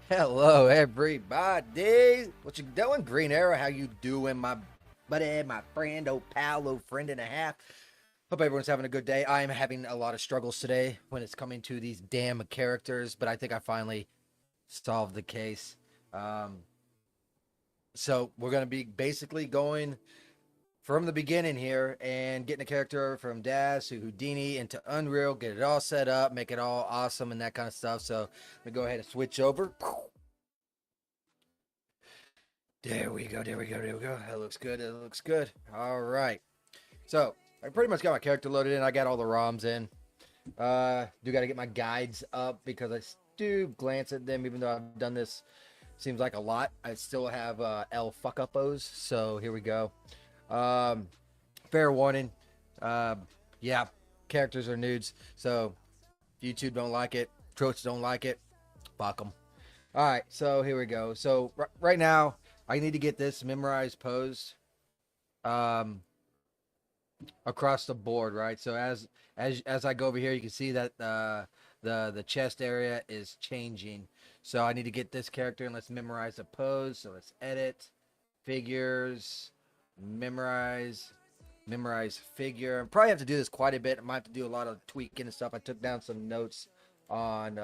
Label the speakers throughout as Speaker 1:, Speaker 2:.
Speaker 1: Hello, everybody. What you doing, Green Arrow? How you doing, my buddy, my friend, old pal, old friend and a half? Hope everyone's having a good day. I am having a lot of struggles today when it's coming to these damn characters, but I think I finally solved the case. Um, so we're gonna be basically going from the beginning here and getting a character from Dash to Houdini into Unreal, get it all set up, make it all awesome and that kind of stuff. So let me go ahead and switch over. There we go. There we go. There we go. That looks good. That looks good. All right. So I pretty much got my character loaded in. I got all the ROMs in. Do got to get my guides up because I do glance at them, even though I've done this. Seems like a lot. I still have L fuck uppos. So here we go. Um, Fair warning. Uh, yeah, characters are nudes. So if YouTube don't like it, Trots don't like it, fuck them. All right. So here we go. So right now. I need to get this memorized pose um, across the board, right? So as I go over here, you can see that the chest area is changing. So I need to get this character and let's memorize the pose. So let's edit figures, memorize figure. I probably have to do this quite a bit. I might have to do a lot of tweaking and stuff. I took down some notes on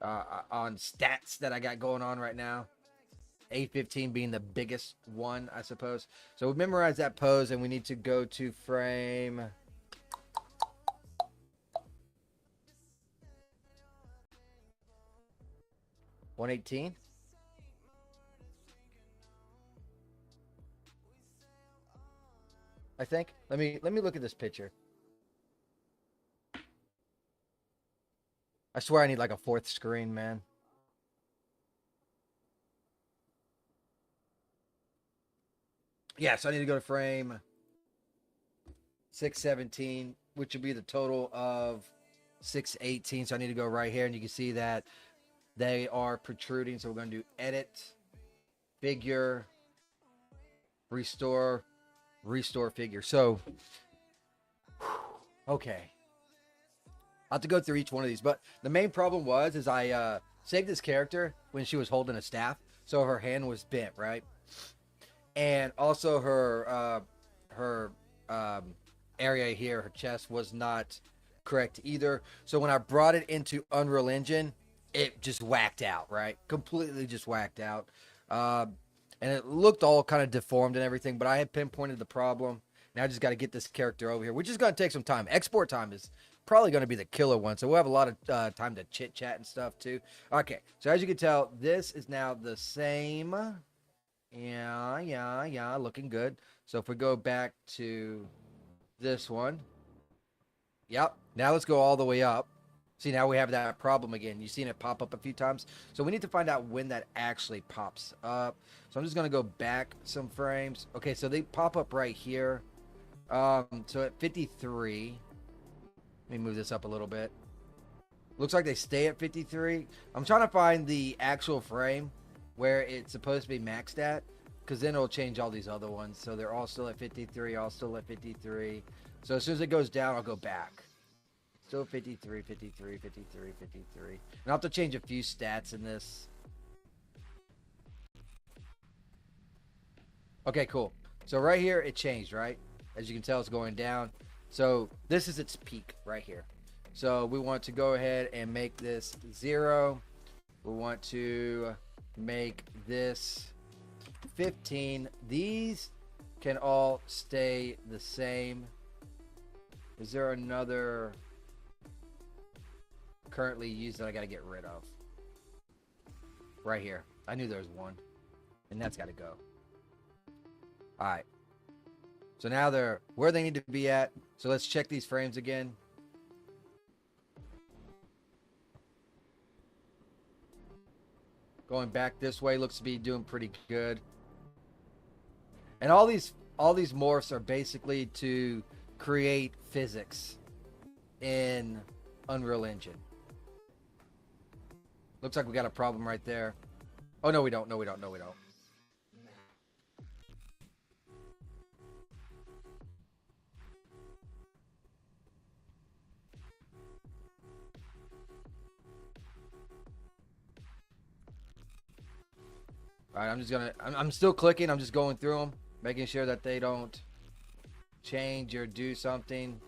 Speaker 1: stats that I got going on right now. A15 being the biggest one, I suppose. So we memorize that pose, and we need to go to frame 118. I think. Let me look at this picture. I swear I need like a fourth screen, man. Yeah, so I need to go to frame 617, which would be the total of 618. So I need to go right here, and you can see that they are protruding. So we're going to do edit, figure, restore figure. So, okay. I'll have to go through each one of these. But the main problem is I saved this character when she was holding a staff. So her hand was bent, right? And also her area here, her chest was not correct either. So when I brought it into Unreal Engine, it just whacked out, right? Completely just whacked out. Uh, and it looked all kind of deformed and everything, but I had pinpointed the problem. Now I just got to get this character over here, which is going to take some time. Export time is probably going to be the killer one, so we'll have a lot of time to chit chat and stuff too. Okay, so as you can tell, this is now the same. Yeah, looking good. So if we go back to this one, yep. Now let's go all the way up. See, now we have that problem again. You've seen it pop up a few times. So we need to find out when that actually pops up. So I'm just going to go back some frames. Okay, so they pop up right here. So at 53, let me move this up a little bit. Looks like they stay at 53. I'm trying to find the actual frame where it's supposed to be maxed at, because then it'll change all these other ones. So they're all still at 53, all still at 53. So as soon as it goes down, I'll go back. Still 53, 53, 53, 53. And I'll have to change a few stats in this. Okay, cool. So right here, it changed, right? As you can tell, it's going down. So this is its peak right here. So we want to go ahead and make this 0. We want to make this 15. These can all stay the same. Is there another currently used that I got to get rid of? Right here. I knew there was one. And that's got to go. Alright. So now they're where they need to be at. So let's check these frames again. Going back this way looks to be doing pretty good. And all these morphs are basically to create physics in Unreal Engine. Looks like we got a problem right there. Oh, no, we don't. No, we don't. No, we don't. All right, I'm still clicking. I'm just going through them, making sure that they don't change or do something.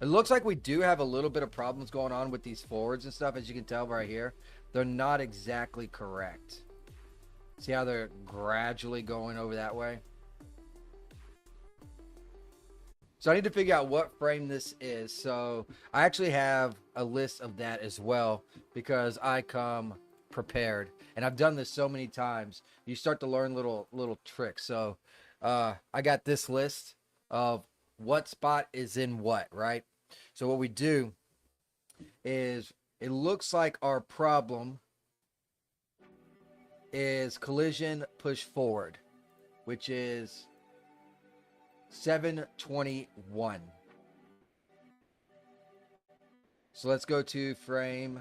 Speaker 1: It looks like we do have a little bit of problems going on with these forwards and stuff. As you can tell right here, they're not exactly correct. See how they're gradually going over that way? So I need to figure out what frame this is. So I actually have a list of that as well, because I come prepared, and I've done this so many times. You start to learn little tricks. So I got this list of what spot is in what, right? So what we do is, it looks like our problem is collision push forward, which is 721. So let's go to frame.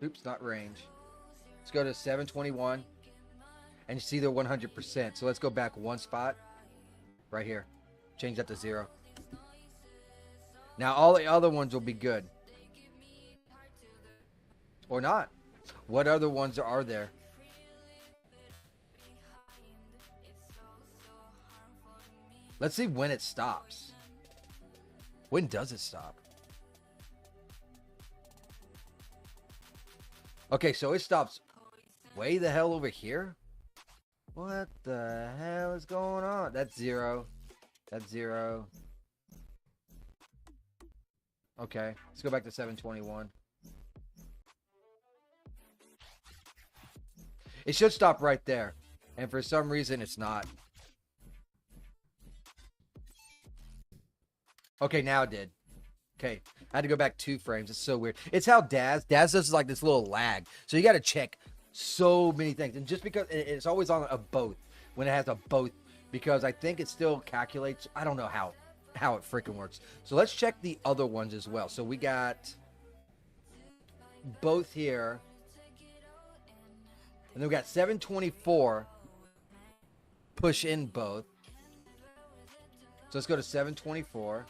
Speaker 1: Oops, not range. Let's go to 721. And you see they're 100%. So let's go back one spot. Right here. Change that to 0. Now all the other ones will be good. Or not. What other ones are there? Let's see when it stops. When does it stop? Okay, so it stops way the hell over here? What the hell is going on? That's 0. That's 0. Okay, let's go back to 721. It should stop right there. And for some reason, it's not. Okay, now it did. Okay, I had to go back 2 frames. It's so weird. It's how Daz does like this little lag. So you got to check so many things. And just because it's always on a both, when it has a both, because I think it still calculates. I don't know how it freaking works. So let's check the other ones as well. So we got both here. And then we got 724 push in both. So let's go to 724.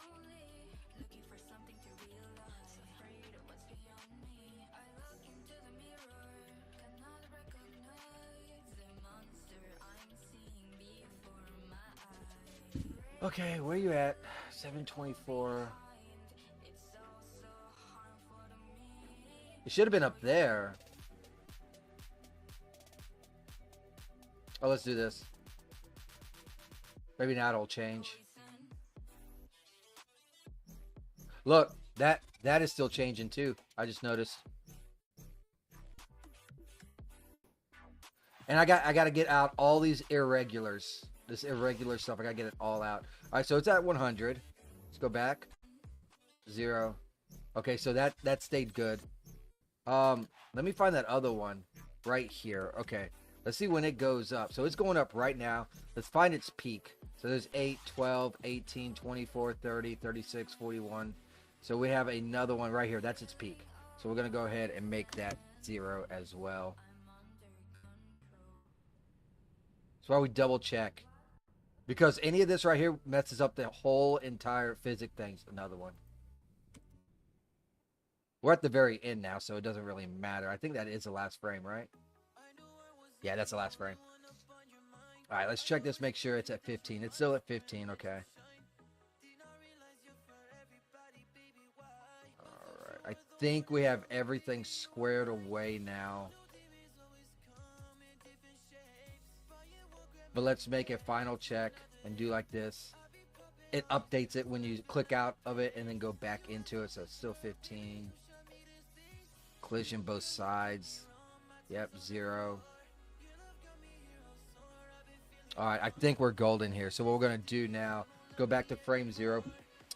Speaker 1: Okay, where you at? 724. It should have been up there. Oh, let's do this. Maybe now it'll change. Look, that is still changing too. I just noticed. And I got to get out all these irregulars. This irregular stuff. I got to get it all out. All right, so it's at 100. Let's go back. 0. Okay, so that stayed good. Let me find that other one right here. Okay. Let's see when it goes up. So it's going up right now. Let's find its peak. So there's 8, 12, 18, 24, 30, 36, 41. So we have another one right here. That's its peak. So we're going to go ahead and make that 0 as well. That's why we double check. Because any of this right here messes up the whole entire physics things. Another one. We're at the very end now, so it doesn't really matter. I think that is the last frame, right? Yeah, that's the last frame. All right, let's check this, make sure it's at 15. It's still at 15, okay. All right, I think we have everything squared away now. But let's make a final check and do like this. It updates it when you click out of it and then go back into it, so it's still 15. Collision both sides. Yep, 0. Alright, I think we're golden here. So what we're going to do now, go back to frame 0.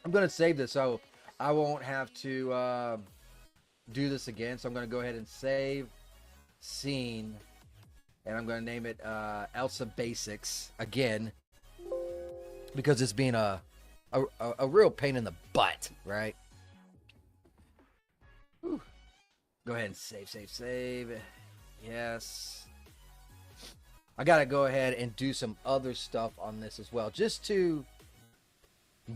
Speaker 1: I'm going to save this so I won't have to do this again. So I'm going to go ahead and save scene. And I'm going to name it Elsa Basics again. Because it's being a real pain in the butt, right? Whew. Go ahead and save. Yes. I got to go ahead and do some other stuff on this as well. Just to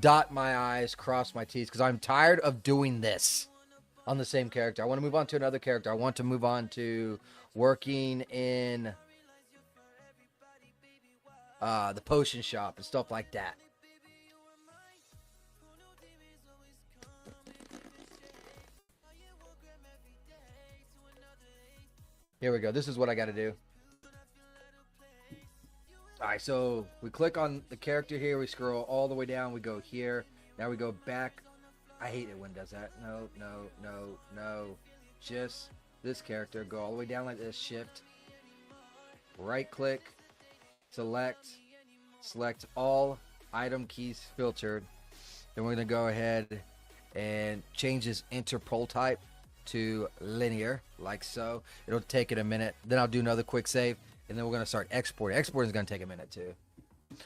Speaker 1: dot my I's, cross my T's. Because I'm tired of doing this. on the same character. I want to move on to another character. I want to move on to working in the potion shop and stuff like that. Here we go. This is what I got to do. All right, so we click on the character here. We scroll all the way down. We go here. Now we go back. I hate it when it does that. No, no, no, no. Just this character. Go all the way down like this. Shift. Right click. Select all item keys filtered. Then we're going to go ahead and change this interpol type to linear, like so. It'll take it a minute. Then I'll do another quick save, and then we're going to start exporting. Exporting is going to take a minute too.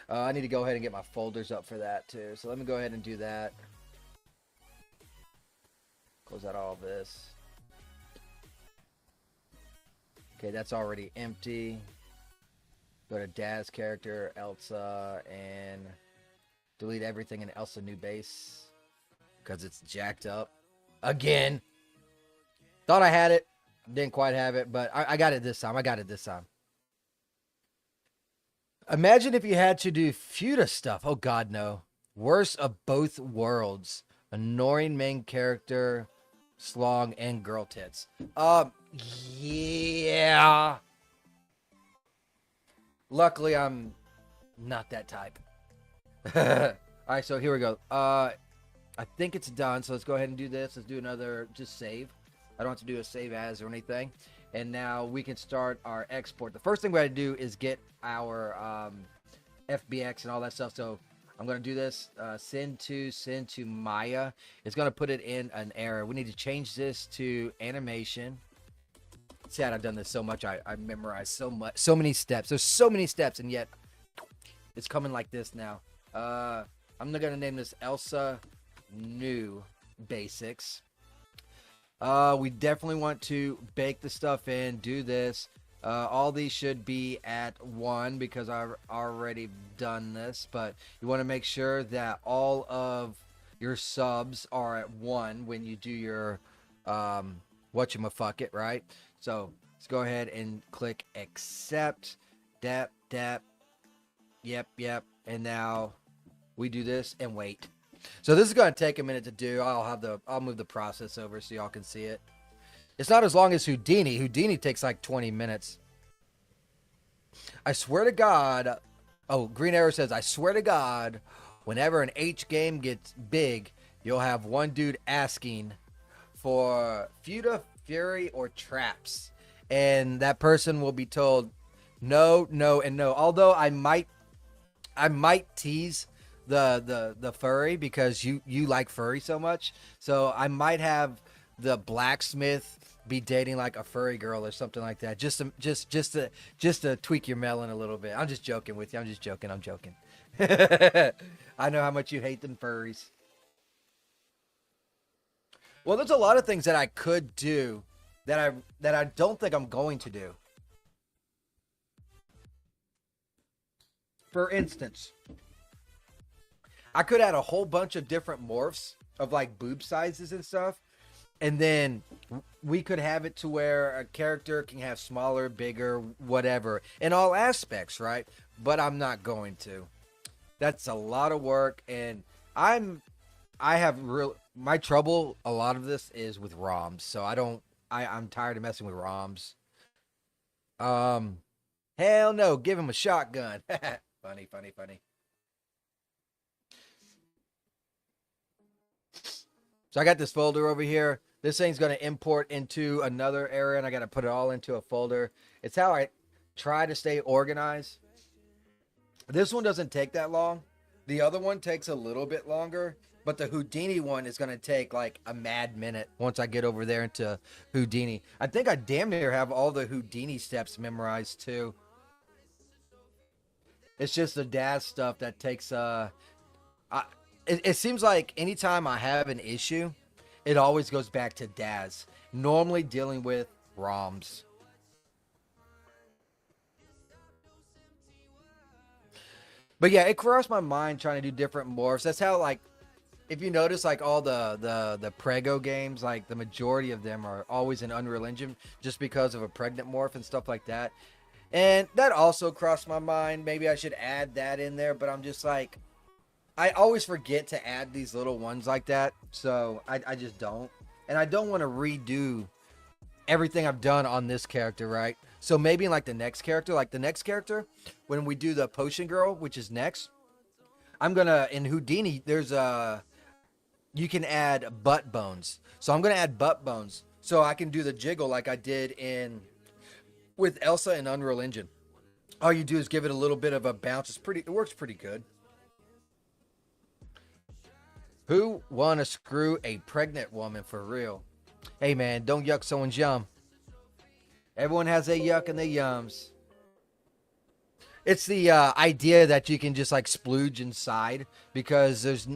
Speaker 1: I need to go ahead and get my folders up for that too. So let me go ahead and do that. Close out all this. Okay, that's already empty. Go to Dad's character, Elsa, and delete everything in Elsa new base because it's jacked up again. Thought I had it, didn't quite have it, but I got it this time. Imagine if you had to do Futa stuff. Oh God, no. Worst of both worlds. Annoying main character, slong, and girl tits. Yeah. Luckily, I'm not that type. All right, so here we go. I think it's done, so let's go ahead and do this. Let's do another, just save. I don't have to do a save as or anything. And now we can start our export. The first thing we got to do is get our FBX and all that stuff. So I'm going to do this. Send to Maya. It's going to put it in an error. We need to change this to animation. Sad, I've done this so much. I memorized so many steps. There's so many steps, and yet it's coming like this now. I'm going to name this Elsa New Basics. We definitely want to bake the stuff in, do this. All these should be at 1 because I've already done this, but you want to make sure that all of your subs are at 1 when you do your whatchamafuck-it, right? So let's go ahead and click accept. Yep. And now we do this and wait. So this is going to take a minute to do. I'll move the process over so y'all can see it. It's not as long as Houdini. Houdini takes like 20 minutes. I swear to God. Oh, Green Arrow says, I swear to God, whenever an H game gets big, you'll have one dude asking for Futa, Fury, or Traps. And that person will be told no, no, and no. Although I might tease the furry because you like furry so much. So I might have the blacksmith be dating like a furry girl or something like that. Just to tweak your melon a little bit. I'm just joking with you. I'm joking. I know how much you hate them furries. Well, there's a lot of things that I could do that I don't think I'm going to do. For instance, I could add a whole bunch of different morphs of like boob sizes and stuff. And then we could have it to where a character can have smaller, bigger, whatever, in all aspects, right? But I'm not going to. That's a lot of work, and my trouble, a lot of this is with ROMs, so I'm tired of messing with ROMs. Hell no, give him a shotgun. Funny. So I got this folder over here. This thing's going to import into another area, and I got to put it all into a folder. It's how I try to stay organized. This one doesn't take that long. The other one takes a little bit longer, but the Houdini one is going to take like a mad minute once I get over there into Houdini. I think I damn near have all the Houdini steps memorized too. It's just the Daz stuff that takes... It seems like anytime I have an issue, it always goes back to Daz. Normally dealing with ROMs. But yeah, it crossed my mind trying to do different morphs. That's how, like, if you notice, like all the Prego games, like the majority of them are always in Unreal Engine just because of a pregnant morph and stuff like that. And that also crossed my mind. Maybe I should add that in there, but I'm just like, I always forget to add these little ones like that, so I just don't. And I don't want to redo everything I've done on this character, right? So maybe in like the next character, when we do the Potion Girl, which is next, I'm gonna in Houdini. There's a you can add butt bones, so I'm gonna add butt bones so I can do the jiggle like I did in with Elsa in Unreal Engine. All you do is give it a little bit of a bounce. It works pretty good. Who wanna screw a pregnant woman for real? Hey man, don't yuck someone's yum. Everyone has a yuck and the yums. It's the idea that you can just like splooge inside because there's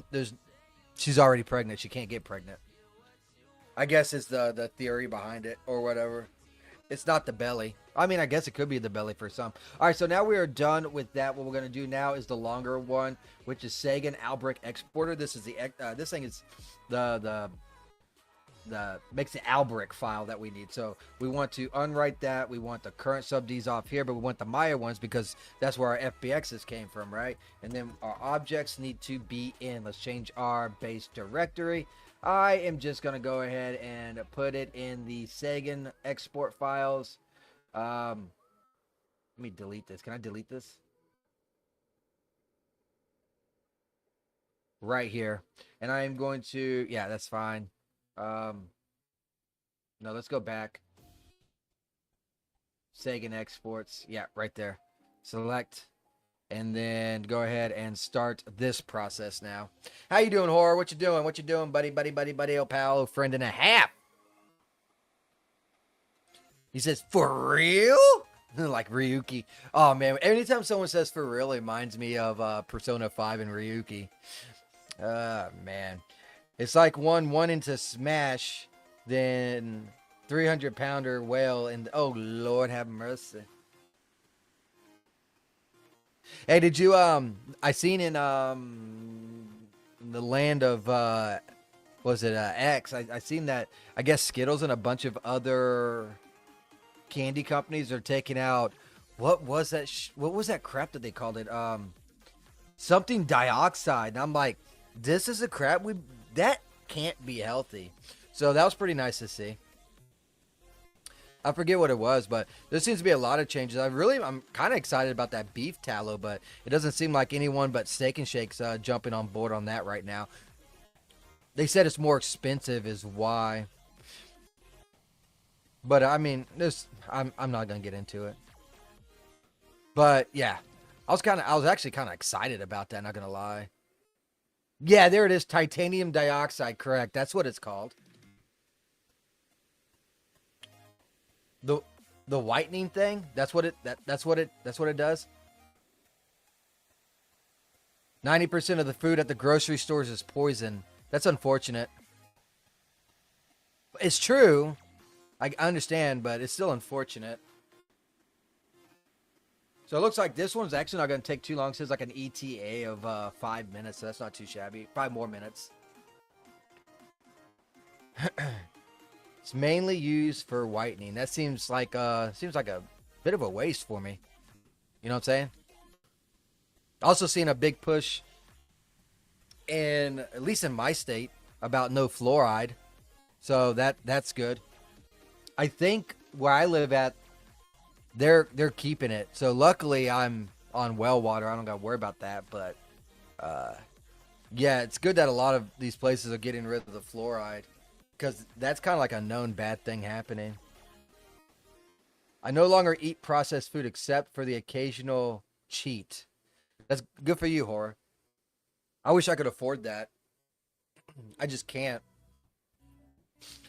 Speaker 1: she's already pregnant. She can't get pregnant. I guess it's the theory behind it or whatever. It's not the belly. I mean, I guess it could be the belly for some. All right, so now we are done with that. What we're going to do now is the longer one, which is Sagan Albrecht Exporter. This is the this thing is the makes the Albrecht file that we need. So we want to unwrite that. We want the current sub Ds off here, but we want the Maya ones because that's where our FBXs came from, right? And then our objects need to be in. Let's change our base directory. I am just going to go ahead and put it in the Sagan export files. Let me delete this. Can I delete this? Right here. And I am going to, yeah, that's fine. No, let's go back. Sagan exports. Yeah, right there. Select. And then go ahead and start this process now. How you doing, Horror? What you doing? What you doing, buddy, oh pal, oh friend and a half? He says, for real? Like Ryuki. Oh, man. Anytime someone says for real, it reminds me of Persona 5 and Ryuki. Man. It's like one into Smash, then 300-pounder whale, and oh, Lord have mercy. Hey, did you, I seen in, the land of, was it, X, I seen that, I guess Skittles and a bunch of other candy companies are taking out, what was that crap that they called it, something dioxide, and I'm like, this is a crap, that can't be healthy, so that was pretty nice to see. I forget what it was, but there seems to be a lot of changes. I'm kind of excited about that beef tallow, but it doesn't seem like anyone but Steak and Shake's jumping on board on that right now. They said it's more expensive is why. But I mean, I'm not gonna get into it. But yeah, I was actually kind of excited about that. Not gonna lie. Yeah, there it is, titanium dioxide. Correct. That's what it's called. The whitening thing, that's what it does. 90% of the food at the grocery stores is poison. That's unfortunate. It's true. I understand, but it's still unfortunate. So it looks like this one's actually not going to take too long. It says like an ETA of 5 minutes, so that's not too shabby. 5 more minutes. It's mainly used for whitening. That seems like a bit of a waste for me. You know what I'm saying? Also seeing a big push at least in my state, about no fluoride. So that's good. I think where I live at, they're keeping it. So luckily I'm on well water. I don't gotta worry about that. But yeah, it's good that a lot of these places are getting rid of the fluoride. Because that's kind of like a known bad thing happening. I no longer eat processed food except for the occasional cheat. That's good for you, Horror. I wish I could afford that. I just can't.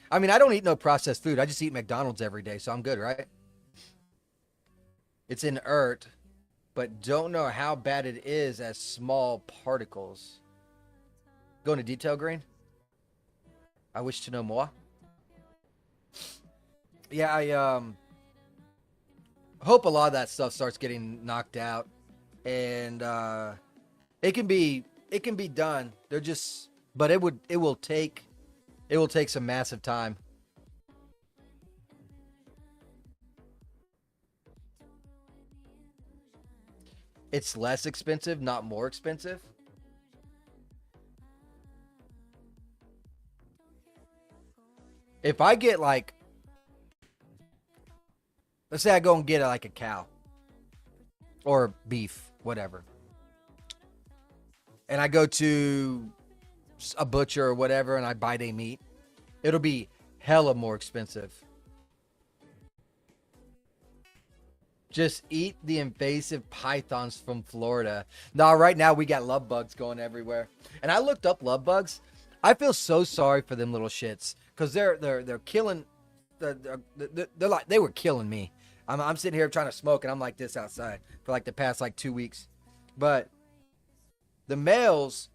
Speaker 1: I mean, I don't eat no processed food. I just eat McDonald's every day, so I'm good, right? It's inert, but don't know how bad it is as small particles. Go into detail, Green? I wish to know more. Yeah, I hope a lot of that stuff starts getting knocked out, and it can be done. They're just but it will take some massive time. It's less expensive, not more expensive. If I get like, let's say I go and get like a cow or beef, whatever, and I go to a butcher or whatever and I buy their meat, it'll be hella more expensive. Just eat the invasive pythons from Florida. Now, right now we got love bugs going everywhere, and I looked up love bugs. I feel so sorry for them little shits because they're killing. They're like they were killing me. I'm sitting here trying to smoke, and I'm like this outside for like the past like 2 weeks. But the males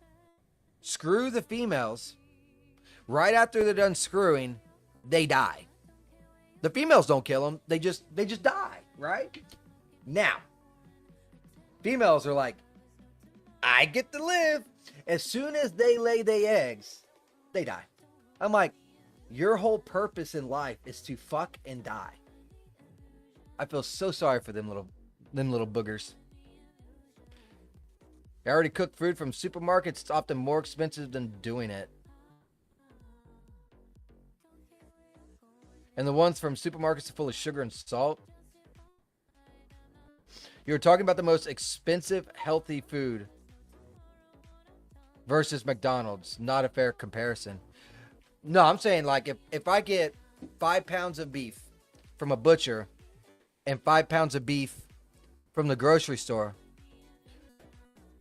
Speaker 1: screw the females. Right after they're done screwing, they die. The females don't kill them. They just die, right? Now, females are like, I get to live. As soon as they lay their eggs, they die. I'm like, your whole purpose in life is to fuck and die. I feel so sorry for them little boogers. I already cooked food from supermarkets. It's often more expensive than doing it. And the ones from supermarkets are full of sugar and salt. You're talking about the most expensive healthy food versus McDonald's. Not a fair comparison. No, I'm saying like if I get 5 pounds of beef from a butcher and 5 pounds of beef from the grocery store,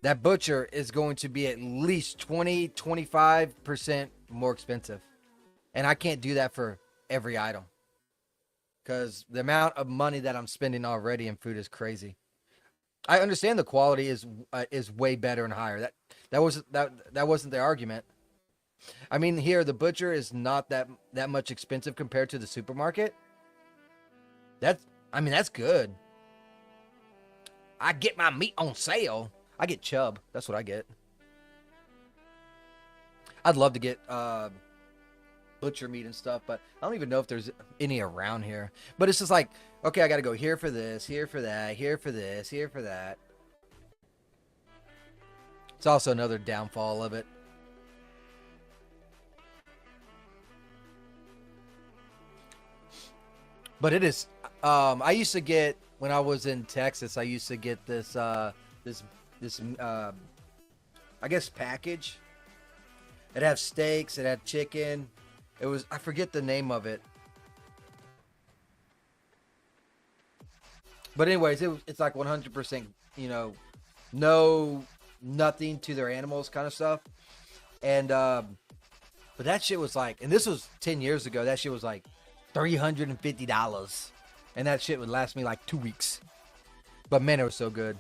Speaker 1: that butcher is going to be at least 20-25% more expensive. And I can't do that for every item because the amount of money that I'm spending already in food is crazy. I understand the quality is way better and higher. That wasn't the argument. I mean, here the butcher is not that much expensive compared to the supermarket. That's good. I get my meat on sale. I get chub. That's what I get. I'd love to get butcher meat and stuff, but I don't even know if there's any around here. But it's just like, okay, I got to go here for this, here for that, here for this, here for that. It's also another downfall of it. But it is. I used to get when I was in Texas. I used to get this I guess package. It had steaks. It had chicken. It was, I forget the name of it. But anyways, it's like 100%, nothing to their animals kind of stuff. And but that shit was like, and this was 10 years ago. That shit was like $350, and that shit would last me like 2 weeks. But man, it was so good.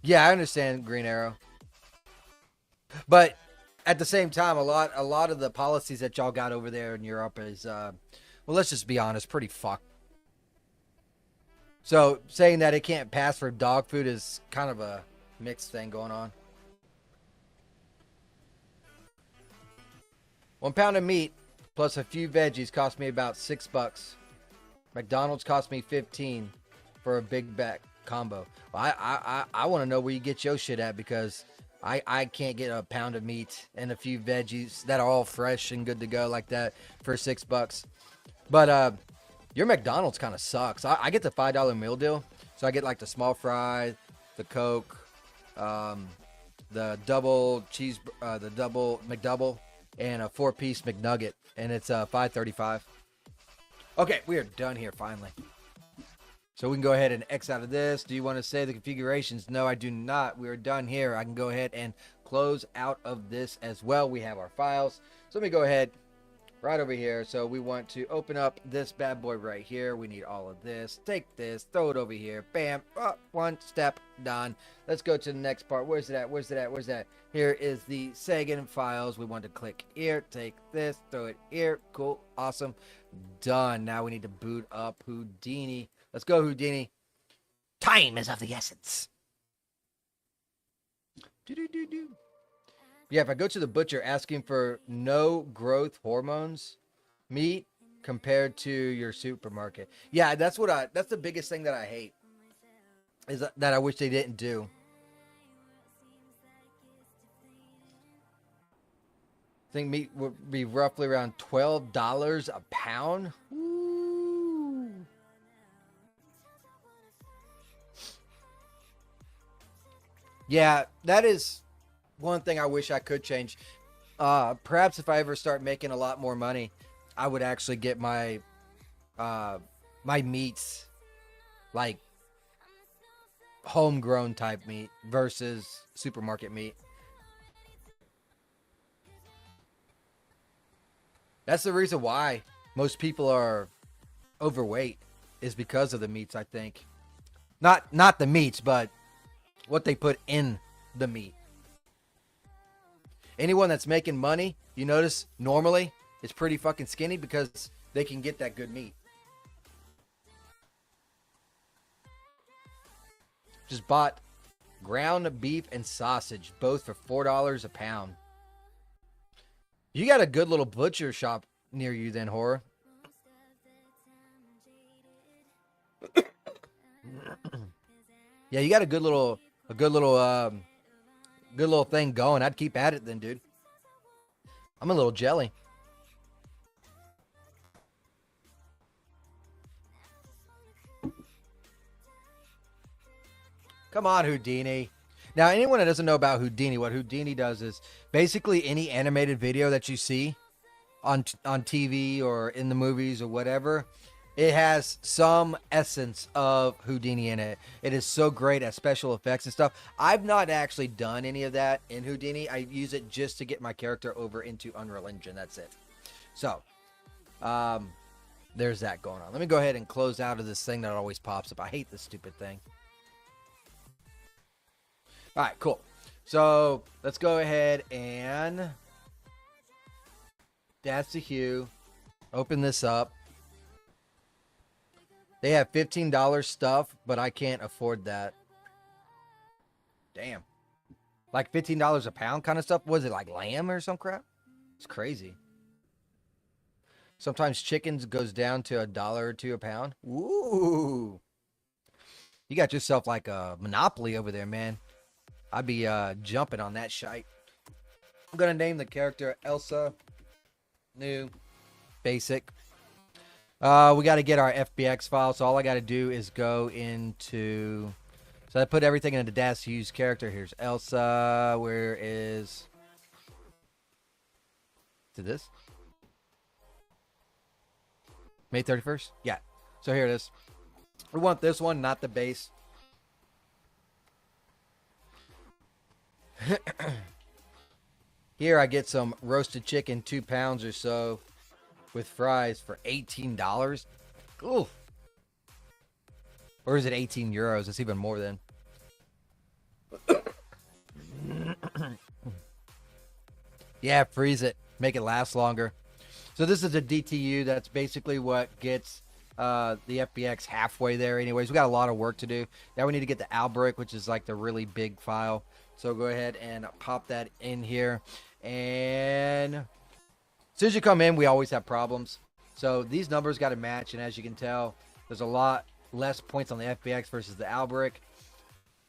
Speaker 1: Yeah, I understand Green Arrow. But at the same time, a lot of the policies that y'all got over there in Europe is, well, let's just be honest, pretty fucked. So saying that it can't pass for dog food is kind of a mixed thing going on. 1 pound of meat plus a few veggies cost me about $6. McDonald's cost me $15 for a Big Mac combo. I want to know where you get your shit at because I can't get a pound of meat and a few veggies that are all fresh and good to go like that for $6. But your McDonald's kind of sucks. I get the $5 meal deal, so I get like the small fry, the Coke, the double cheese, the double McDouble, and a 4-piece McNugget, and it's $5.35. Okay, we are done here finally. So we can go ahead and X out of this. Do you want to save the configurations? No, I do not. We are done here. I can go ahead and close out of this as well. We have our files. So let me go ahead right over here. So we want to open up this bad boy right here. We need all of this. Take this, throw it over here. Bam. Oh, 1 step done. Let's go to the next part. Where's it at? Where's it at? Where's that? Here is the Sagan files. We want to click here. Take this, throw it here. Cool. Awesome. Done. Now we need to boot up Houdini. Let's go, Houdini. Time is of the essence. Do. Yeah, if I go to the butcher asking for no growth hormones meat compared to your supermarket. Yeah, that's the biggest thing that I hate is that I wish they didn't do. I think meat would be roughly around $12 a pound. Ooh. Yeah, that is one thing I wish I could change. Perhaps if I ever start making a lot more money, I would actually get uh, my meats like homegrown type meat versus supermarket meat. That's the reason why most people are overweight is because of the meats, I think. Not the meats, but what they put in the meat. Anyone that's making money, you notice normally is pretty fucking skinny because they can get that good meat. Just bought ground beef and sausage, both for $4 a pound. You got a good little butcher shop near you, then, horror. Yeah, you got good little thing going. I'd keep at it, then, dude. I'm a little jelly. Come on, Houdini. Now, anyone that doesn't know about Houdini, what Houdini does is basically any animated video that you see on TV or in the movies or whatever, it has some essence of Houdini in it. It is so great at special effects and stuff. I've not actually done any of that in Houdini. I use it just to get my character over into Unreal Engine. That's it. So, there's that going on. Let me go ahead and close out of this thing that always pops up. I hate this stupid thing. All right, cool. So let's go ahead and that's the hue. Open this up. They have $15 stuff, but I can't afford that. Damn. Like $15 a pound kind of stuff? Was it like lamb or some crap? It's crazy. Sometimes chickens goes down to $1 or $2 a pound. Ooh. You got yourself like a monopoly over there, man. I'd be jumping on that shite. I'm going to name the character Elsa. New. Basic. We got to get our FBX file. So all I got to do is go into... So I put everything into the dash use character. Here's Elsa. Where is... To this? May 31st? Yeah. So here it is. We want this one, not the base. Here I get some roasted chicken, 2 pounds or so, with fries for $18. Ooh. Or is it 18 euros? It's even more than. Yeah, freeze it. Make it last longer. So this is a DTU. That's basically what gets the FBX halfway there. Anyways, we got a lot of work to do. Now we need to get the Albrick, which is like the really big file. So go ahead and pop that in here. And as soon as you come in, we always have problems. So these numbers got to match. And as you can tell, there's a lot less points on the FBX versus the Albrick.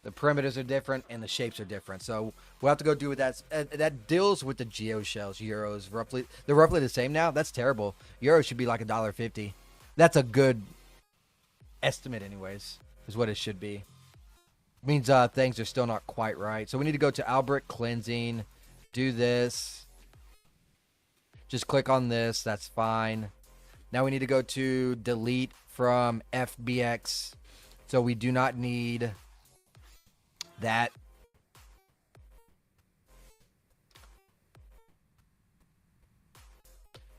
Speaker 1: The perimeters are different and the shapes are different. So we'll have to go do with that. That deals with the geo shells. Euros, roughly. They're roughly the same now. That's terrible. Euros should be like $1.50. That's a good estimate anyways, is what it should be. Means things are still not quite right. So we need to go to Albrick cleansing. Do this. Just click on this. That's fine. Now we need to go to delete from FBX. So we do not need that.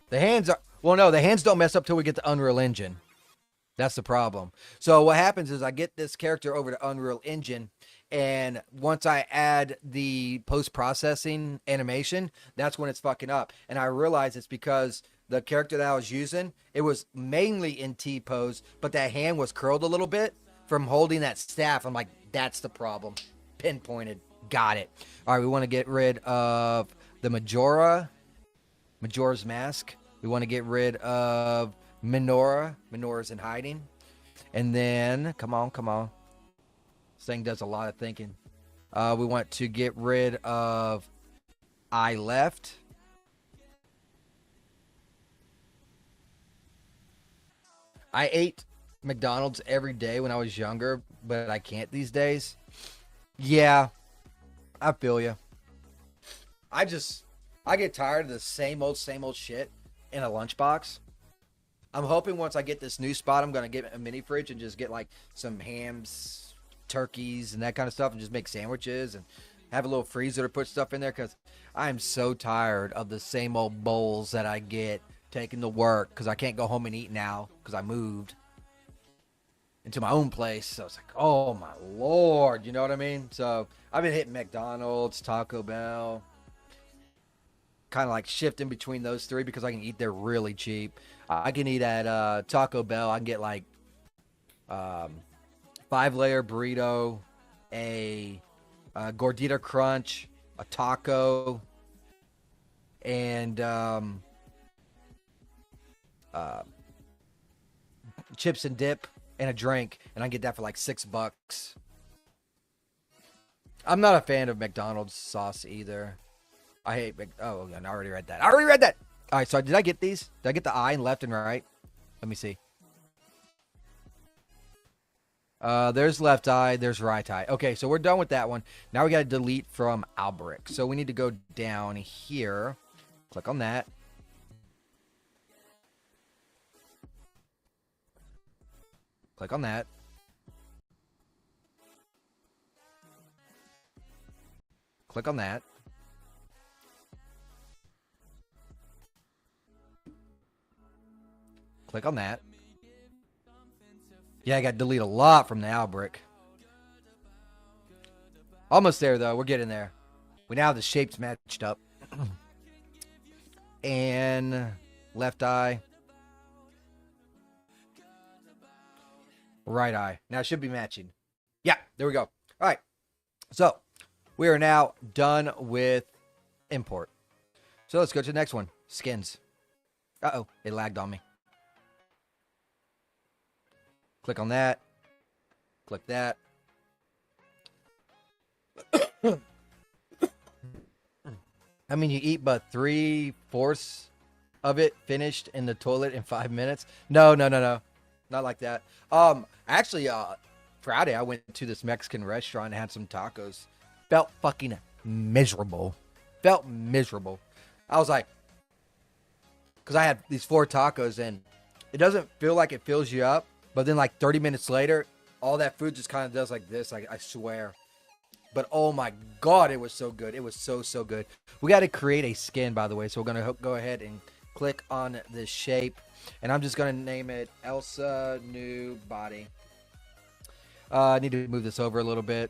Speaker 1: The hands are... Well, no, the hands don't mess up till we get to Unreal Engine. That's the problem. So what happens is I get this character over to Unreal Engine, and once I add the post-processing animation, that's when it's fucking up. And I realize it's because the character that I was using, it was mainly in T-pose, but that hand was curled a little bit from holding that staff. I'm like, that's the problem. Pinpointed. Got it. All right, we want to get rid of the Majora's Mask. We want to get rid of Minora's in hiding. And then, come on. This thing does a lot of thinking. We want to get rid of I left. I ate McDonald's every day when I was younger, but I can't these days. Yeah, I feel you. I get tired of the same old shit in a lunchbox. I'm hoping once I get this new spot, I'm going to get a mini fridge and just get like some hams, turkeys, and that kind of stuff and just make sandwiches and have a little freezer to put stuff in there because I'm so tired of the same old bowls that I get taking to work because I can't go home and eat now because I moved into my own place. So it's like, oh my Lord, you know what I mean? So I've been hitting McDonald's, Taco Bell, kind of like shifting between those three because I can eat there really cheap. I can eat at Taco Bell. I can get like 5-layer burrito, a gordita crunch, a taco, and chips and dip and a drink, and I get that for like $6. I'm not a fan of McDonald's sauce either. I hate oh, I already read that. All right, so did I get these? Did I get the I and left and right? Let me see. There's left eye, there's right eye. Okay, so we're done with that one. Now we got to delete from Albrecht. So we need to go down here. Click on that. Click on that. Click on that. Click on that. Yeah, I got to delete a lot from the Albrecht. Almost there, though. We're getting there. We now have the shapes matched up. And left eye. Right eye. Now it should be matching. Yeah, there we go. All right. So we are now done with import. So let's go to the next one. Skins. Uh-oh. It lagged on me. Click on that. Click that. I mean, you eat but 3/4 of it finished in the toilet in 5 minutes. No. Not like that. Actually, Friday I went to this Mexican restaurant and had some tacos. Felt fucking miserable. I was like, because I had these 4 tacos and it doesn't feel like it fills you up. But then like 30 minutes later, all that food just kind of does like this. I swear. But oh my God, it was so good. It was so good. We got to create a skin, by the way. So we're going to go ahead and click on the shape. And I'm just going to name it Elsa New Body. I need to move this over a little bit.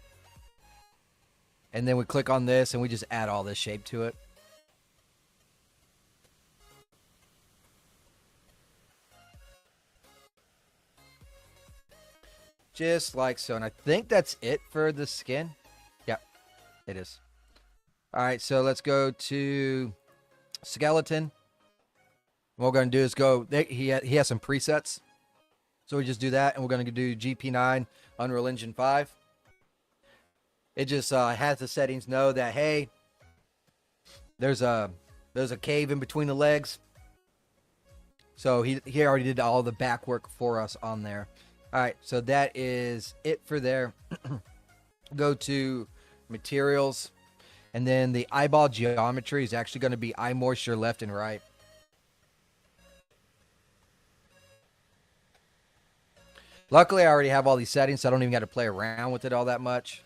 Speaker 1: And then we click on this and we just add all this shape to it. Just like so. And I think that's it for the skin. Yeah, it is. All right, so let's go to skeleton. What we're going to do is go, he has some presets. So we just do that, and we're going to do GP9, Unreal Engine 5. It just has the settings know that, hey, there's a cave in between the legs. So he already did all the back work for us on there. All right, so that is it for there. Go to materials, and then the eyeball geometry is actually going to be eye moisture left and right. Luckily, I already have all these settings, so I don't even got to play around with it all that much.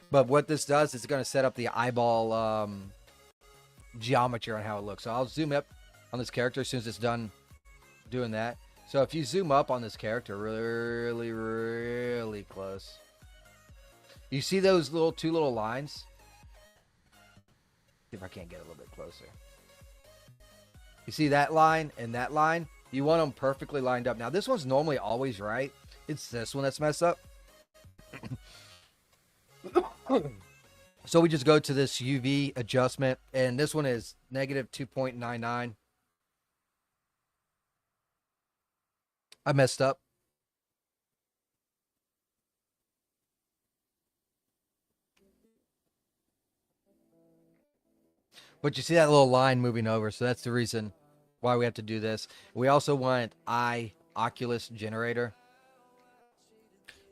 Speaker 1: But what this does is it's going to set up the eyeball geometry on how it looks. So I'll zoom up on this character as soon as it's done doing that. So if you zoom up on this character really close, you see those two little lines? See if I can't get a little bit closer. You see that line and that line? You want them perfectly lined up. Now, this one's normally always right. It's this one that's messed up. So we just go to this UV adjustment, and this one is negative 2.99. I messed up. But you see that little line moving over, so that's the reason why we have to do this. We also want Oculus generator.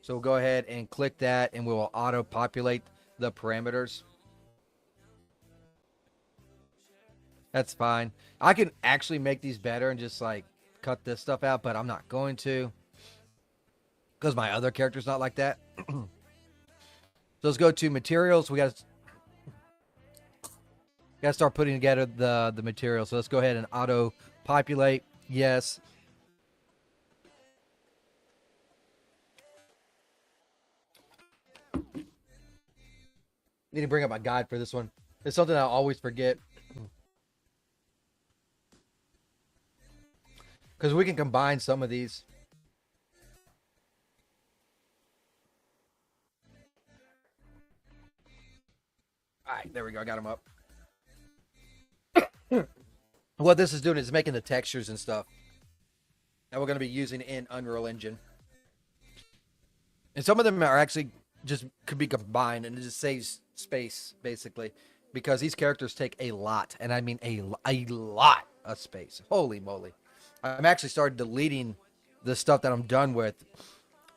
Speaker 1: So we'll go ahead and click that, and we will auto-populate the parameters. That's fine. I can actually make these better and just like cut this stuff out, but I'm not going to because my other character's not like that. So let's go to materials. We got to start putting together the material. So let's go ahead and auto populate. Yes. Need to bring up my guide for this one. It's something I always forget. Because we can combine some of these. All right, there we go. I got them up. What this is doing is making the textures and stuff that we're going to be using in Unreal Engine. And some of them are actually just could be combined, and it just saves space, basically. Because these characters take a lot, and I mean a lot of space. Holy moly. I'm actually started deleting the stuff that I'm done with,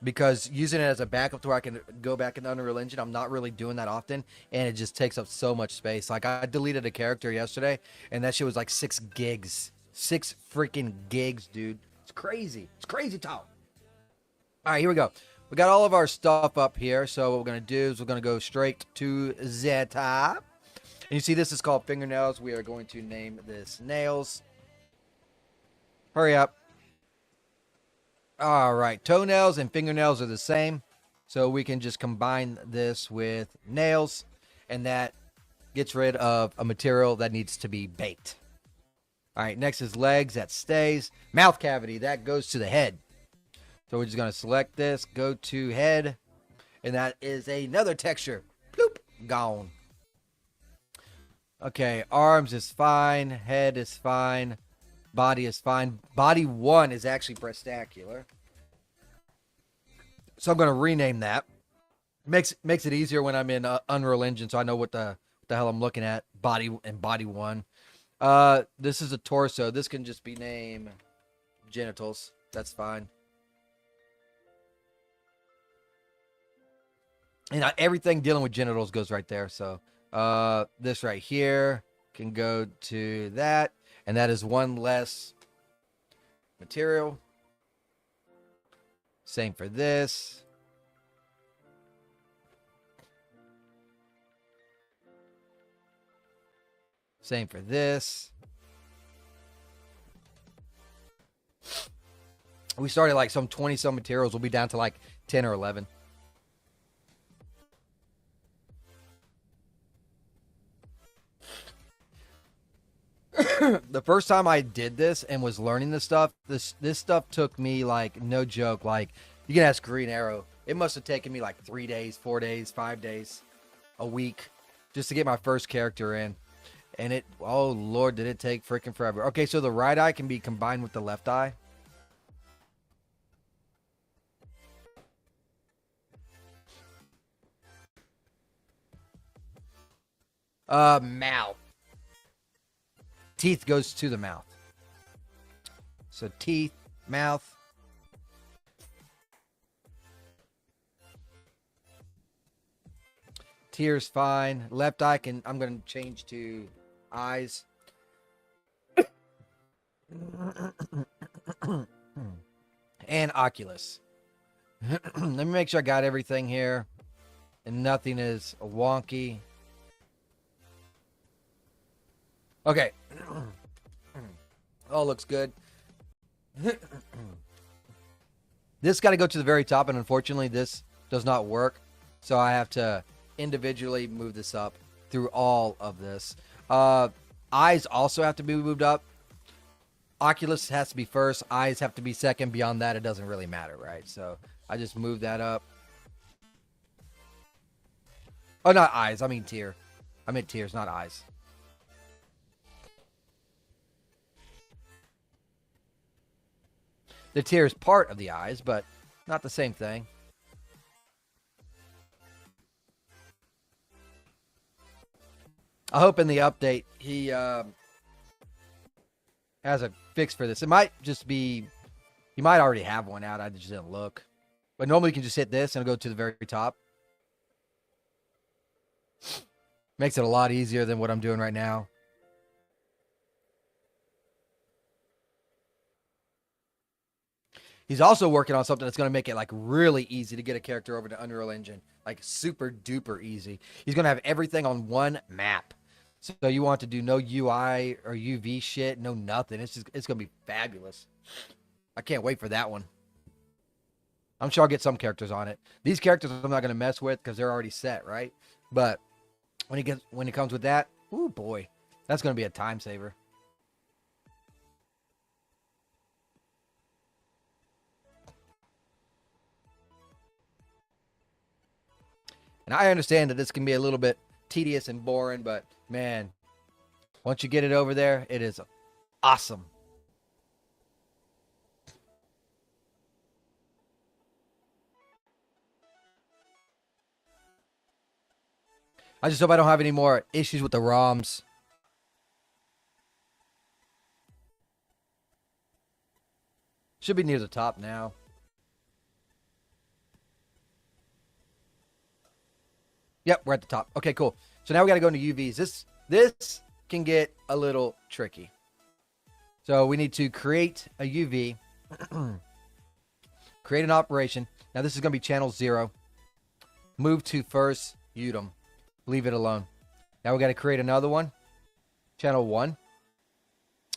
Speaker 1: because using it as a backup to where I can go back into Unreal Engine, I'm not really doing that often, and it just takes up so much space. Like, I deleted a character yesterday, and that shit was like 6 gigs. 6 freaking gigs, dude. It's crazy. It's crazy talk. All right, here we go. We got all of our stuff up here, so what we're going to do is we're going to go straight to Zeta. And you see this is called fingernails. We are going to name this nails. Hurry up. All right, toenails and fingernails are the same, so we can just combine this with nails, and that gets rid of a material that needs to be baked. All right, next is legs. That stays. Mouth cavity. That goes to the head. So we're just going to select this, go to head, and that is another texture. Bloop. Gone. Okay, arms is fine. Head is fine. Body is fine. Body 1 is actually breastacular. So I'm going to rename that. Makes it easier when I'm in Unreal Engine, so I know what the hell I'm looking at. Body and body 1. This is a torso. This can just be named genitals. That's fine. And everything dealing with genitals goes right there. So this right here can go to that. And that is one less material. Same for this. Same for this. We started like some 20-some materials. We'll be down to like 10 or 11. The first time I did this and was learning this stuff, this stuff took me, like, no joke, like, you can ask Green Arrow. It must have taken me like 3 days, 4 days, 5 days, a week, just to get my first character in. And it, oh Lord, did it take freaking forever. Okay, so the right eye can be combined with the left eye. Mouth. Teeth goes to the mouth. So teeth, mouth. Tears fine. Left eye can, I'm going to change to eyes. And Oculus. Let me make sure I got everything here and nothing is wonky. Okay. All looks good. This got to go to the very top, and unfortunately this does not work. So I have to individually move this up through all of this. Eyes also have to be moved up. Oculus has to be first. Eyes have to be second. Beyond that, it doesn't really matter, right? So I just move that up. Oh, not eyes. I mean tier. I meant tears, not eyes. The tear is part of the eyes, but not the same thing. I hope in the update he has a fix for this. It might just be, he might already have one out. I just didn't look. But normally you can just hit this and go to the very top. Makes it a lot easier than what I'm doing right now. He's also working on something that's going to make it like really easy to get a character over to Unreal Engine. Like super duper easy. He's going to have everything on one map. So you want to do no UI or UV shit, no nothing. It's going to be fabulous. I can't wait for that one. I'm sure I'll get some characters on it. These characters I'm not going to mess with because they're already set, right? But when it comes with that, ooh boy, that's going to be a time saver. And I understand that this can be a little bit tedious and boring, but man, once you get it over there, it is awesome. I just hope I don't have any more issues with the ROMs. Should be near the top now. Yep, we're at the top. Okay, cool. So now we got to go into UVs. This can get a little tricky. So we need to create a UV, create an operation. Now this is going to be channel 0. Move to first UDOM. Leave it alone. Now we got to create another one. Channel 1.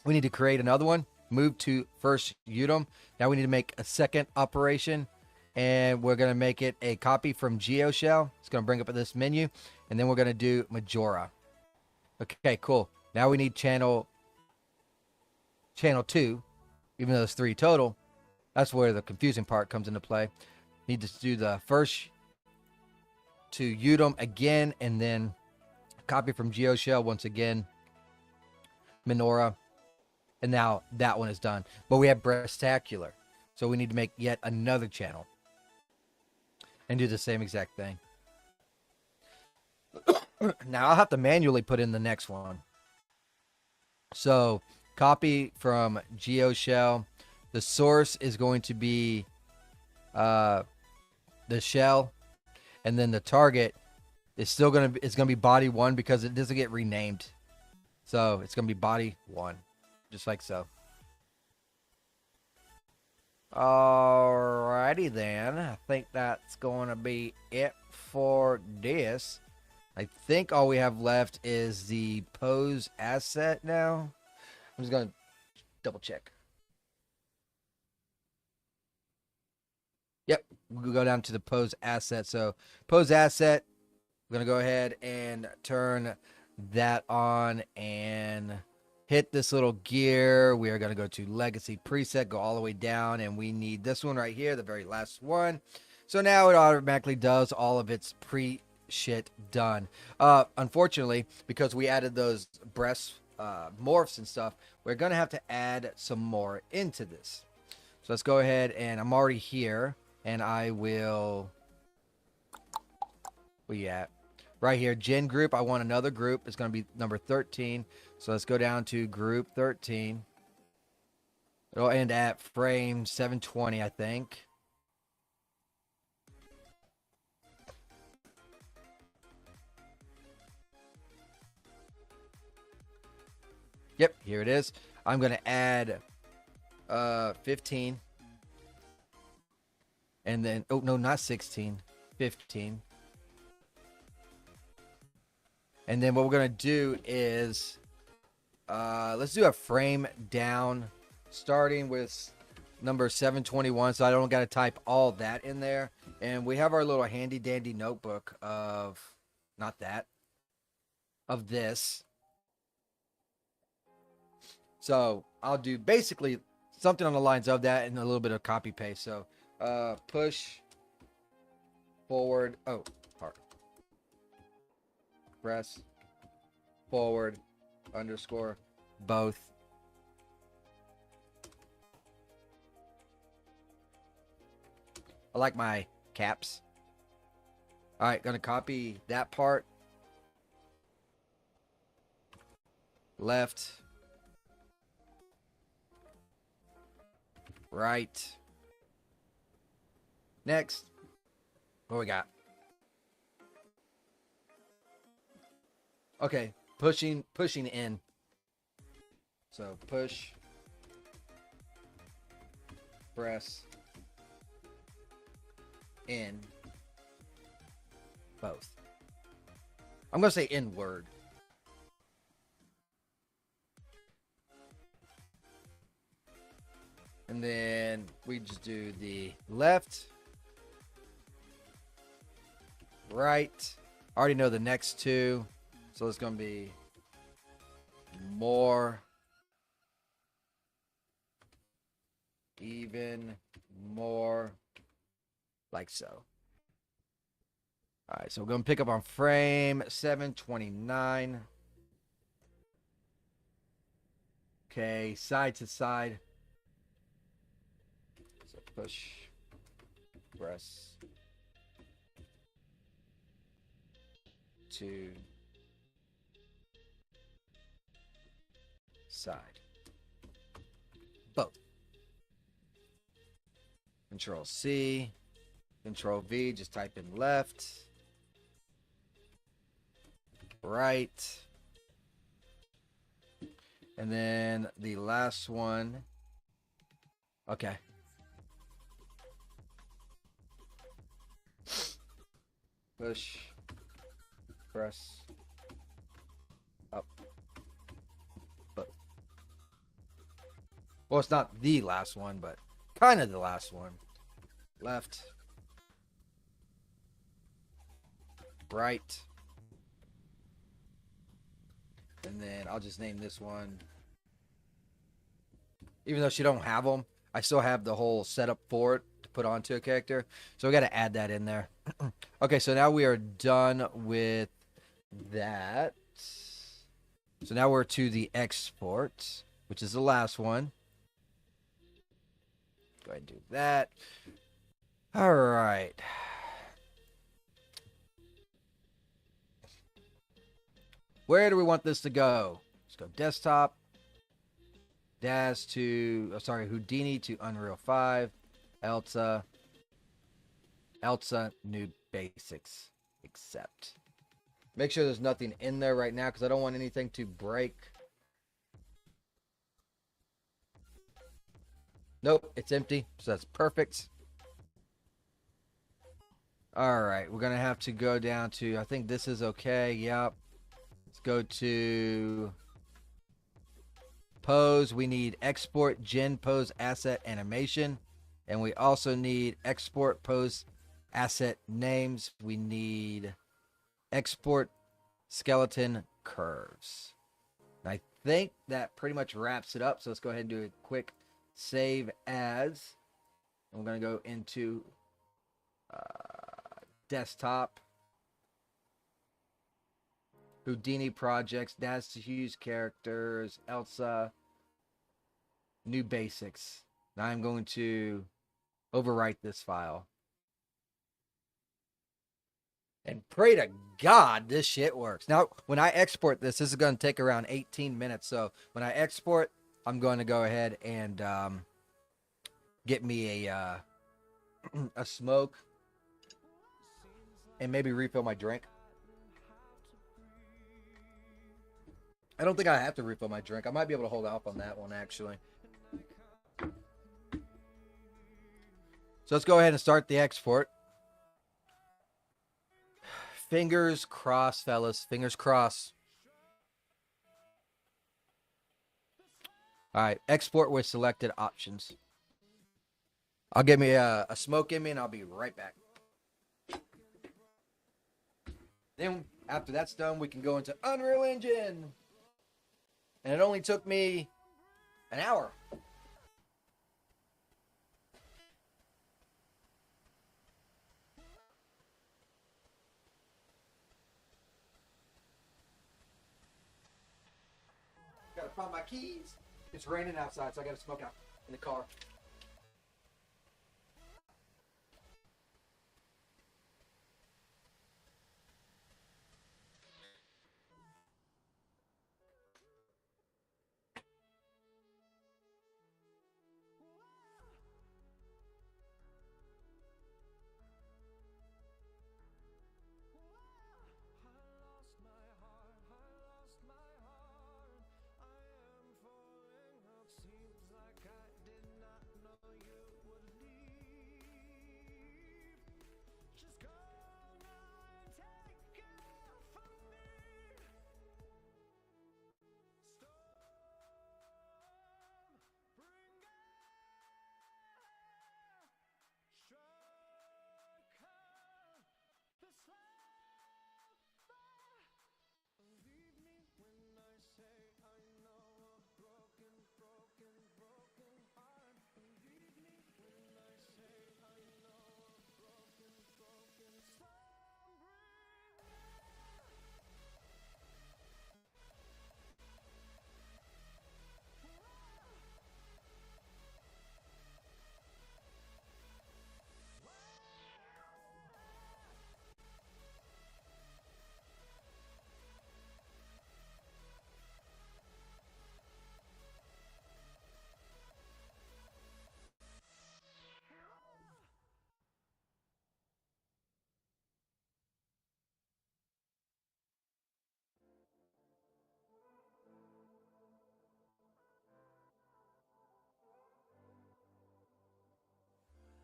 Speaker 1: We need to create another one. Move to first UDOM. Now we need to make a second operation. And we're going to make it a copy from GeoShell. It's going to bring up this menu. And then we're going to do Majora. Okay, cool. Now we need channel 2. Even though there's 3 total. That's where the confusing part comes into play. Need to do the first to UDOM again. And then copy from GeoShell once again. Menorah. And now that one is done. But we have Breastacular. So we need to make yet another channel. And do the same exact thing. Now I'll have to manually put in the next one. So copy from GeoShell. The source is going to be the shell. And then the target is still going to be body 1 because it doesn't get renamed. So it's going to be body 1. Just like so. Alrighty then. I think that's going to be it for this. I think all we have left is the pose asset now. I'm just going to double check. Yep. We'll go down to the pose asset. So pose asset, we're going to go ahead and turn that on and hit this little gear. We are going to go to legacy preset, go all the way down, and we need this one right here, the very last one. So now it automatically does all of its pre-shit done. Unfortunately, because we added those breast morphs and stuff, we're going to have to add some more into this. So let's go ahead, and I'm already here, and I will... Where you at? Right here, gen group. I want another group. It's going to be number 13. So let's go down to group 13. It'll end at frame 720, I think. Yep, here it is. I'm going to add 15. And then, oh, no, not 16. 15. And then what we're going to do is, let's do a frame down, starting with number 721, so I don't got to type all that in there. And we have our little handy dandy notebook of, not that, of this. So I'll do basically something on the lines of that and a little bit of copy paste. So push forward. Oh, hard. press, forward, underscore, both. I like my caps. All right, gonna copy that part. Left. Right. Next. What we got? Okay, pushing in. So push, press, in, both. I'm gonna say inward. And then we just do the left, right. I already know the next two. So it's going to be more, even more, like so. All right, so we're going to pick up on frame 729. Okay, side to side. So push, press, 2, side, both. Control C, Control V, just type in left, right, and then the last one. Okay. Push, press, up, both. Well, it's not the last one, but kind of the last one. Left, right, and then I'll just name this one. Even though she don't have them, I still have the whole setup for it to put onto a character. So we got to add that in there. Okay, so now we are done with that. So now we're to the export, which is the last one. Go ahead and do that. All right. Where do we want this to go? Let's go desktop. Daz to, Houdini to Unreal 5. Elsa, new basics, accept. Make sure there's nothing in there right now because I don't want anything to break. Nope, it's empty, so that's perfect. All right, we're going to have to go down to, I think this is okay. Yep. Let's go to pose. We need export gen pose asset animation. And we also need export pose asset names. We need export skeleton curves. And I think that pretty much wraps it up. So let's go ahead and do a quick save as. And we're going to go into desktop. Houdini projects, Daz to Hughes characters, Elsa, new basics. Now I'm going to overwrite this file. And pray to God this shit works. Now, when I export this is going to take around 18 minutes. So when I export, I'm going to go ahead and get me a smoke and maybe refill my drink. I don't think I have to refill my drink. I might be able to hold off on that one, actually. So let's go ahead and start the export. Fingers crossed, fellas. Fingers crossed. All right. Export with selected options. I'll get me a smoke in me, and I'll be right back. Then, after that's done, we can go into Unreal Engine. And it only took me an hour. to find my keys. It's raining outside, so I got to smoke out in the car.
Speaker 2: Seems like I did not know you would leave. Just go now and take care from me. Storm, bring air, strike her, the slap. Believe me when I say I know a broken heart. Believe me when I say I know a broken storm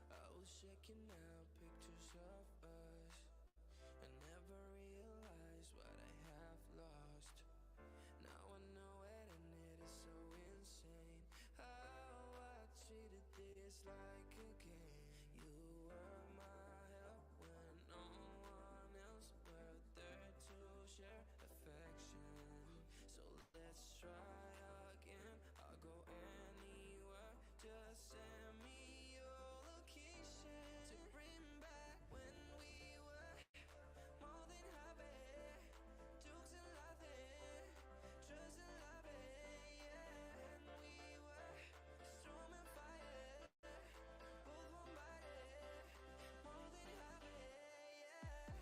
Speaker 2: I was shaking out pictures of us. I never realized what I have lost. Now I know it and it is so insane how I treated this like a game. You were my help when no one else were there to share affection. So let's try again. I'll go anywhere. Just send me your location to bring back when we were more than happy. Jokes and laughing, trust and loving, yeah. And we were storm and fire, both one body, more than happy, yeah.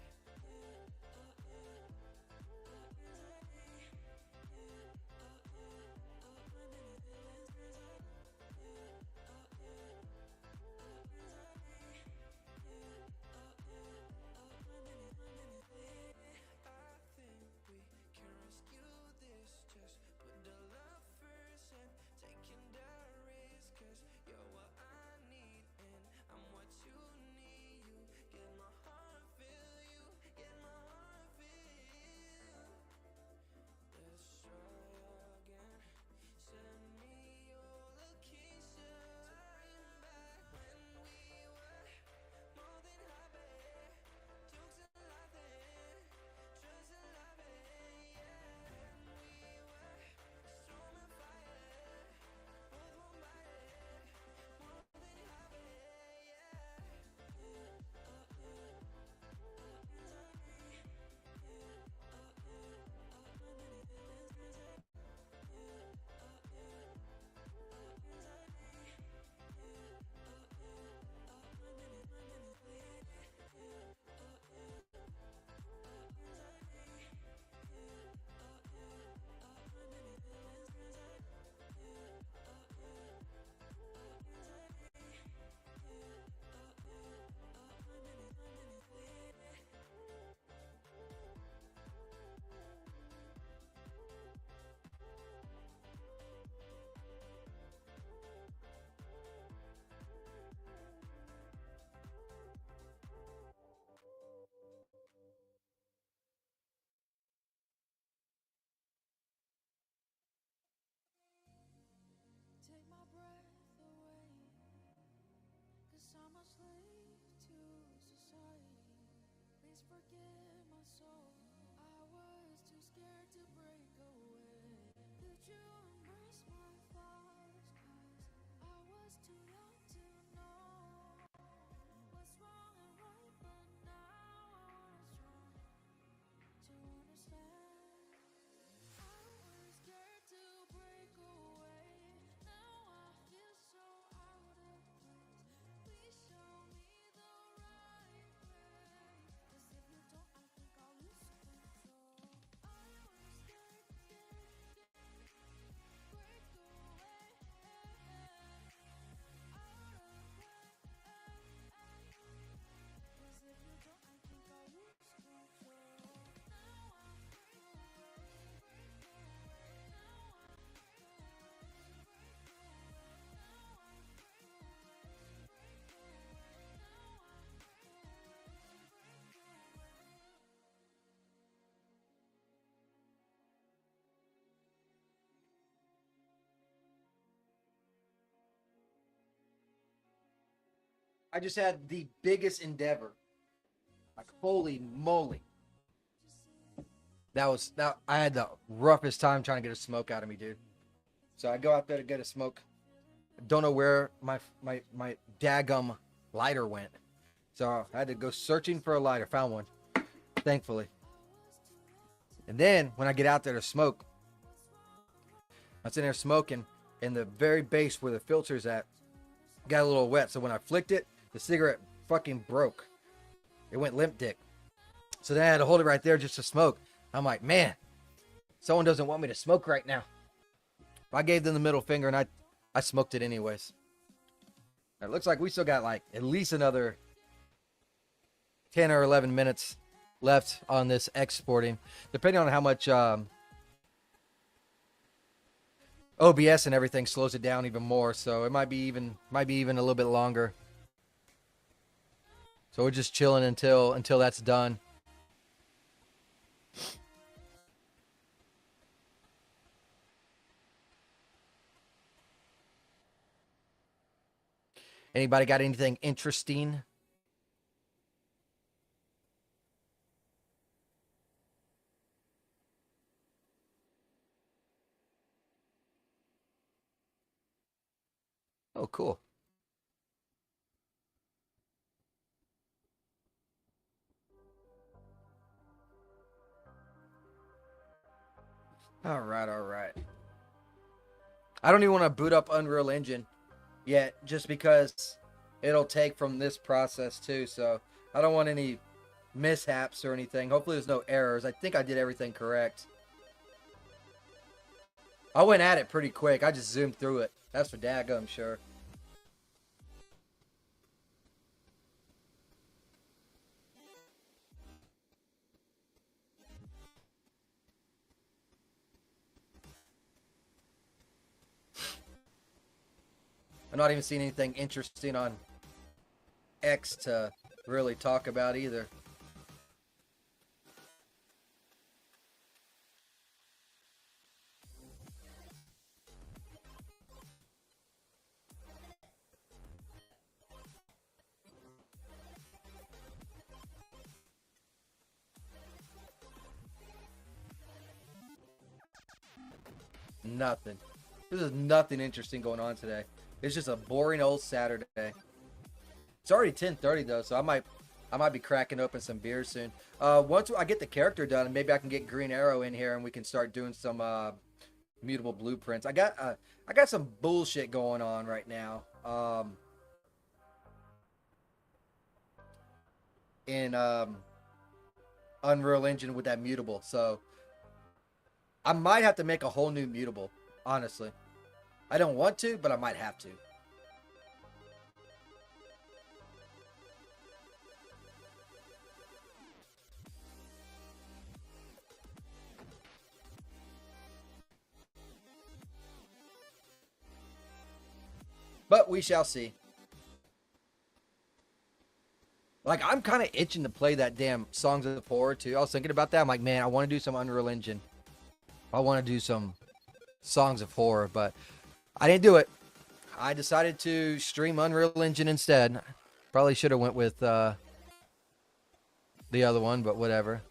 Speaker 2: I think we can rescue this. Just put the love first and taking the risk. Cause you're what I need and I'm what you need. You get my heart feel, you get my heart feel. Let's try again. Send me your location to bring back when we were more than happy. Jokes and laughing, trust and loving, yeah. And we were storm and fire, both one body, more than happy, yeah.
Speaker 3: Take my breath away, 'cause I'm a slave to society. Please forgive my soul, I was too scared to break away. Did you embrace my flaws? 'Cause I was too young to know what's wrong and right, but now I was strong to understand. I was scared to break
Speaker 1: I just had the biggest endeavor. Like, holy moly. That I had the roughest time trying to get a smoke out of me, dude. So I go out there to get a smoke. Don't know where my daggum lighter went. So I had to go searching for a lighter. Found one, thankfully. And then when I get out there to smoke, I'm sitting there smoking, and the very base where the filter's at got a little wet. So when I flicked it, the cigarette fucking broke. It went limp dick. So then I had to hold it right there just to smoke. I'm like, man, someone doesn't want me to smoke right now. I gave them the middle finger, and I smoked it anyways. It looks like we still got like at least another 10 or 11 minutes left on this exporting, depending on how much OBS and everything slows it down even more. So it might be even a little bit longer. So we're just chilling until that's done. Anybody got anything interesting? Oh, cool. All right, all right. I don't even want to boot up Unreal Engine yet, just because it'll take from this process too. So I don't want any mishaps or anything. Hopefully there's no errors. I think I did everything correct. I went at it pretty quick. I just zoomed through it. That's for daggum sure. I'm not even seeing anything interesting on X to really talk about either. Nothing. There's nothing interesting going on today. It's just a boring old Saturday. It's already 10:30 though, so I might be cracking open some beer soon. Once I get the character done, maybe I can get Green Arrow in here and we can start doing some mutable blueprints. I got some bullshit going on right now. In Unreal Engine with that mutable, so I might have to make a whole new mutable. Honestly, I don't want to, but I might have to. But we shall see. Like, I'm kind of itching to play that damn Songs of Horror too. I was thinking about that. I'm like, man, I want to do some Unreal Engine. I want to do some Songs of Horror, but I didn't do it. I decided to stream Unreal Engine instead. Probably should have went with the other one, but whatever.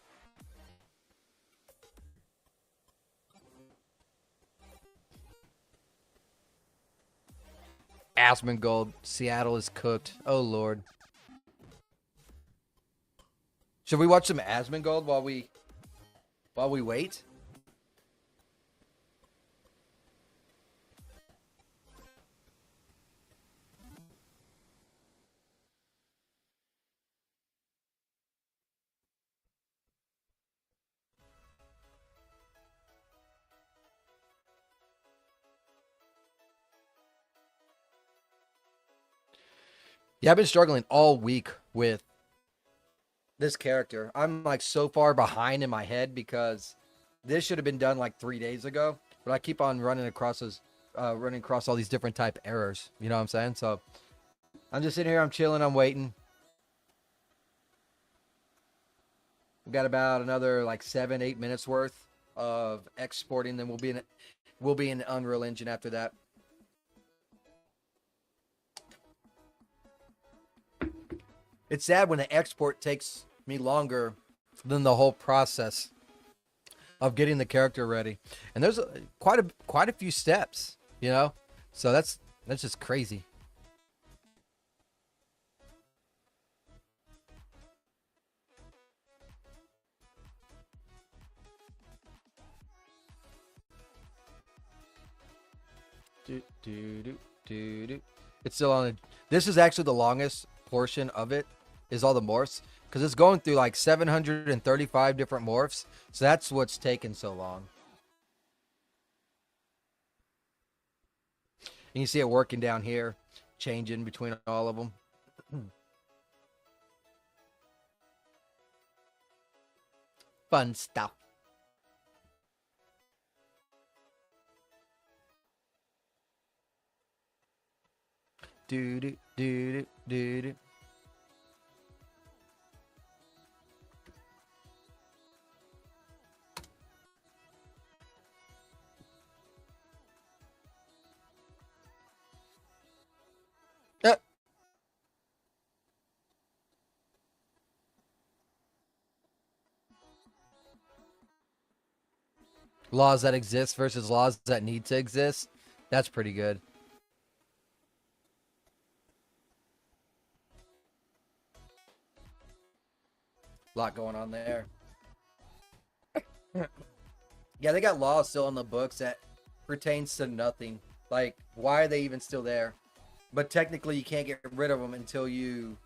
Speaker 1: Asmongold, Seattle is cooked. Oh Lord. Should we watch some Asmongold while we wait? Yeah, I've been struggling all week with this character. I'm like so far behind in my head because this should have been done like 3 days ago, but I keep on running across all these different type errors. You know what I'm saying? So I'm just sitting here, I'm chilling, I'm waiting. We've got about another like 7-8 minutes worth of exporting, then we'll be in Unreal Engine after that. It's sad when the export takes me longer than the whole process of getting the character ready. And there's quite a few steps, you know? So that's just crazy. Do, do, do, do, do. It's still on. This is actually the longest portion of it. Is all the morphs because it's going through like 735 different morphs. So that's what's taken so long. And you see it working down here, changing between all of them. Fun stuff. Do do do do do. Laws that exist versus laws that need to exist. That's pretty good. A lot going on there. Yeah, they got laws still on the books that pertains to nothing. Like, why are they even still there? But technically, you can't get rid of them until you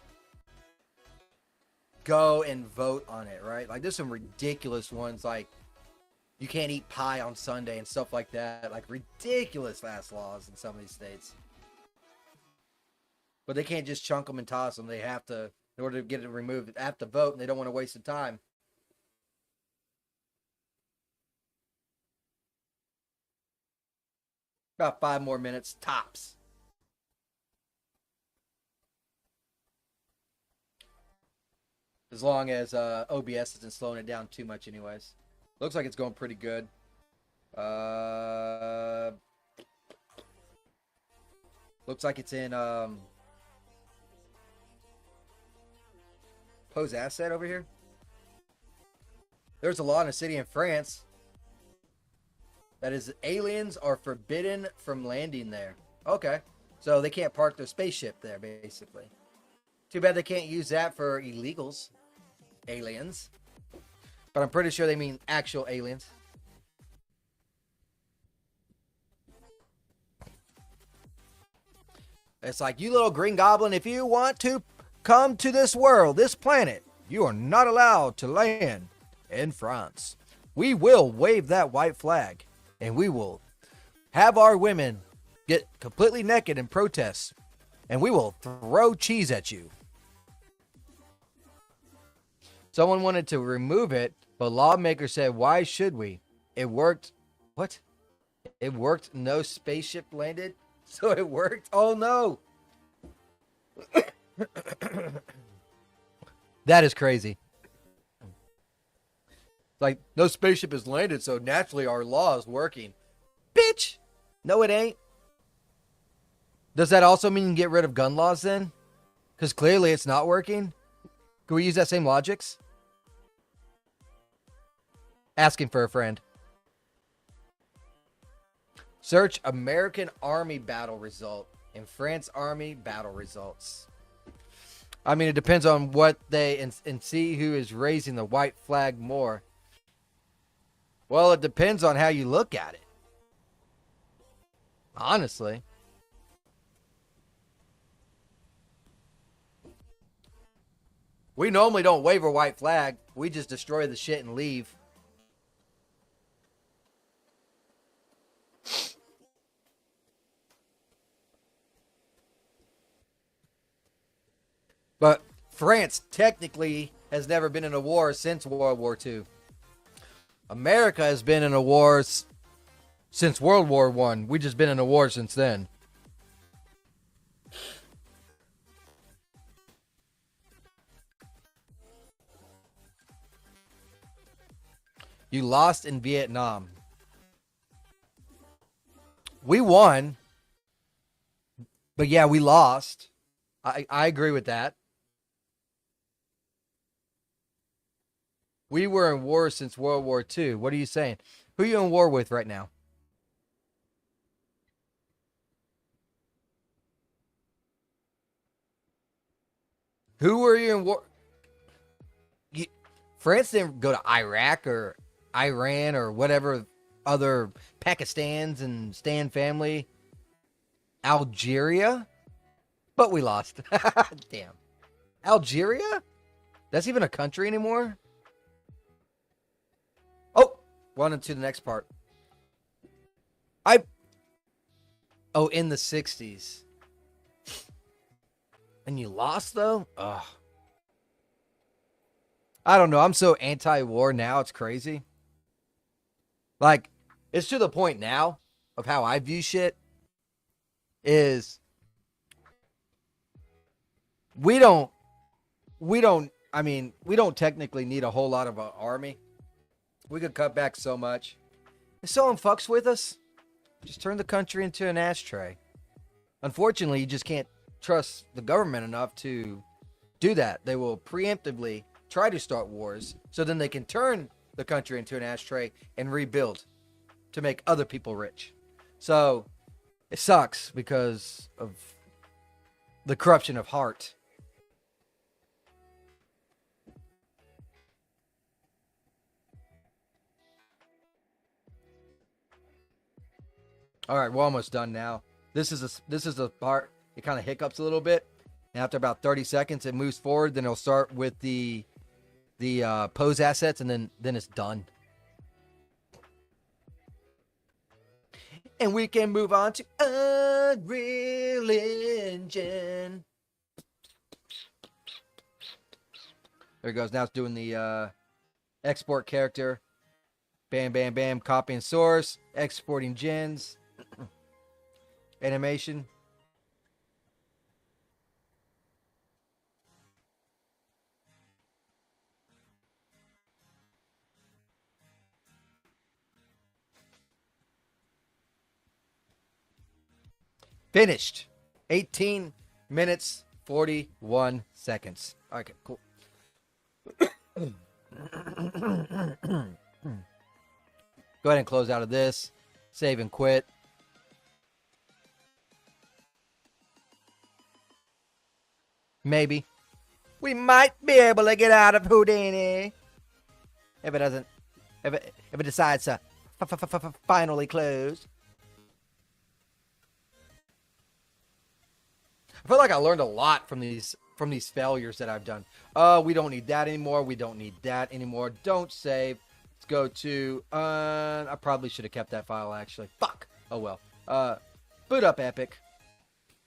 Speaker 1: go and vote on it, right? Like, there's some ridiculous ones, like you can't eat pie on Sunday and stuff like that. Like, ridiculous ass laws in some of these states. But they can't just chunk them and toss them. They have to, in order to get it removed, they have to vote, and they don't want to waste the time. About 5 more minutes, tops. As long as OBS isn't slowing it down too much anyways. Looks like it's going pretty good. Looks like it's in pose asset over here. There's a law in a city in France that is aliens are forbidden from landing there. Okay. So they can't park their spaceship there, basically. Too bad they can't use that for illegals. Aliens. But I'm pretty sure they mean actual aliens. It's like, you little green goblin, if you want to come to this world, this planet, you are not allowed to land in France. We will wave that white flag, and we will have our women get completely naked in protest, and we will throw cheese at you. Someone wanted to remove it, but lawmakers said, why should we? It worked. What? It worked. No spaceship landed. So it worked. Oh no. That is crazy. Like, no spaceship has landed, so naturally our law is working. Bitch! No, it ain't. Does that also mean you can get rid of gun laws then? Because clearly it's not working. Can we use that same logics? Asking for a friend. Search American Army battle result and France Army battle results. I mean, it depends on what they and see who is raising the white flag more. Well, it depends on how you look at it. Honestly. We normally don't wave a white flag. We just destroy the shit and leave. But France technically has never been in a war since World War II. America has been in a war since World War I. We just been in a war since then. You lost in Vietnam. We won. But yeah, we lost. I agree with that. We were in war since World War II. What are you saying? Who are you in war with right now? Who are you in war? France didn't go to Iraq or Iran or whatever other Pakistans and Stan family. Algeria? But we lost. Damn. Algeria? That's even a country anymore? Oh, on to the next part. Oh, in the 60s. And you lost, though? Ugh. I don't know. I'm so anti-war now. It's crazy. Like, it's to the point now of how I view shit is we don't technically need a whole lot of an army. We could cut back so much. If someone fucks with us, just turn the country into an ashtray. Unfortunately, you just can't trust the government enough to do that. They will preemptively try to start wars so then they can turn the country into an ashtray and rebuild to make other people rich. So it sucks because of the corruption of heart. All right, we're almost done now. This is the part it kind of hiccups a little bit, and after about 30 seconds, it moves forward. Then it'll start with the pose assets, and then it's done. And we can move on to Unreal Engine. There it goes. Now it's doing the export character. Bam, bam, bam. Copying source. Exporting gens. Animation. Finished. 18 minutes, 41 seconds. Okay, cool. Go ahead and close out of this. Save and quit. Maybe. We might be able to get out of Houdini. If it doesn't. If it decides to finally close. I feel like I learned a lot from these failures that I've done. We don't need that anymore. We don't need that anymore. Don't save. Let's go to I probably should have kept that file actually. Fuck. Oh well. Boot up Epic.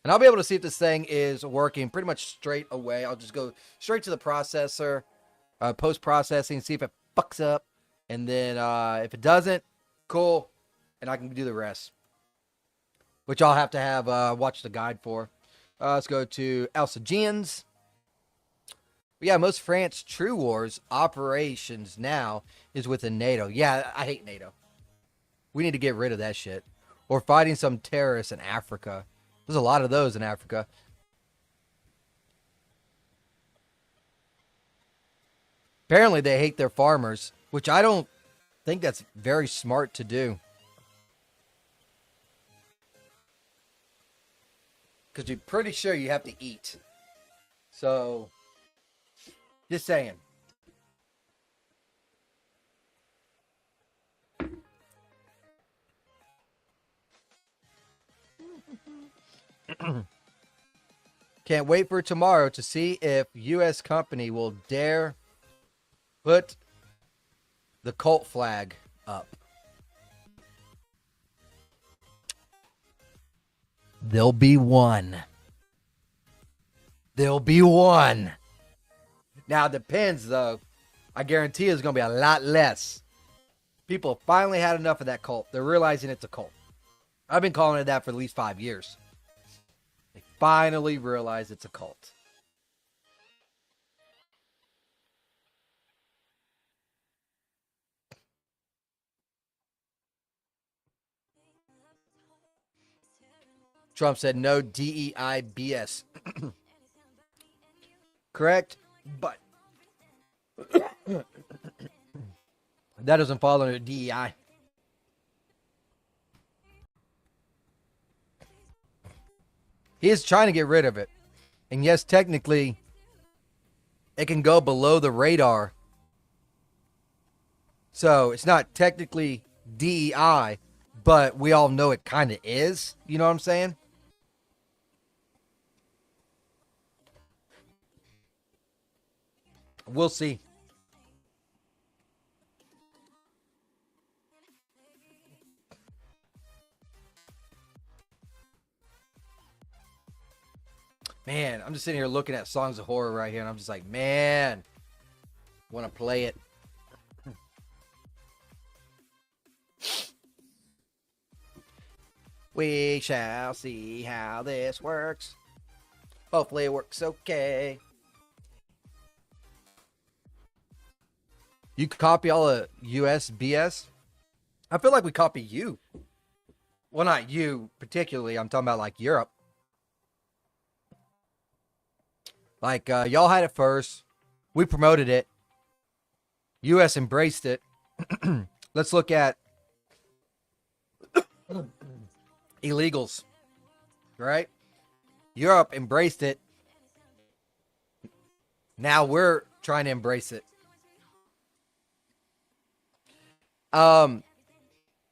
Speaker 1: And I'll be able to see if this thing is working pretty much straight away. I'll just go straight to the processor, post-processing, see if it fucks up. And then if it doesn't, cool. And I can do the rest. Which I'll have to have watch the guide for. Let's go to Alsagians. Yeah, most France True Wars operations now is within NATO. Yeah, I hate NATO. We need to get rid of that shit. Or fighting some terrorists in Africa. There's a lot of those in Africa. Apparently they hate their farmers, which I don't think that's very smart to do. Because you're pretty sure you have to eat. So, just saying. Can't wait for tomorrow to see if U.S. company will dare put the cult flag up. There'll be one. There'll be one. Now, it depends, though. I guarantee it's going to be a lot less. People finally had enough of that cult. They're realizing it's a cult. I've been calling it that for at least 5 years. They finally realize it's a cult. Trump said no DEI BS. Correct, but That doesn't fall under DEI. He is trying to get rid of it. And yes, technically, it can go below the radar. So it's not technically DEI, but we all know it kind of is. You know what I'm saying? We'll see. Man, I'm just sitting here looking at songs of horror right here, and I'm just like, man, want to play it. We shall see how this works. Hopefully it works okay. You copy all the US BS? I feel like we copy you. Well, not you particularly. I'm talking about like Europe. Like, y'all had it first. We promoted it. US embraced it. Let's look at illegals. Right? Europe embraced it. Now we're trying to embrace it.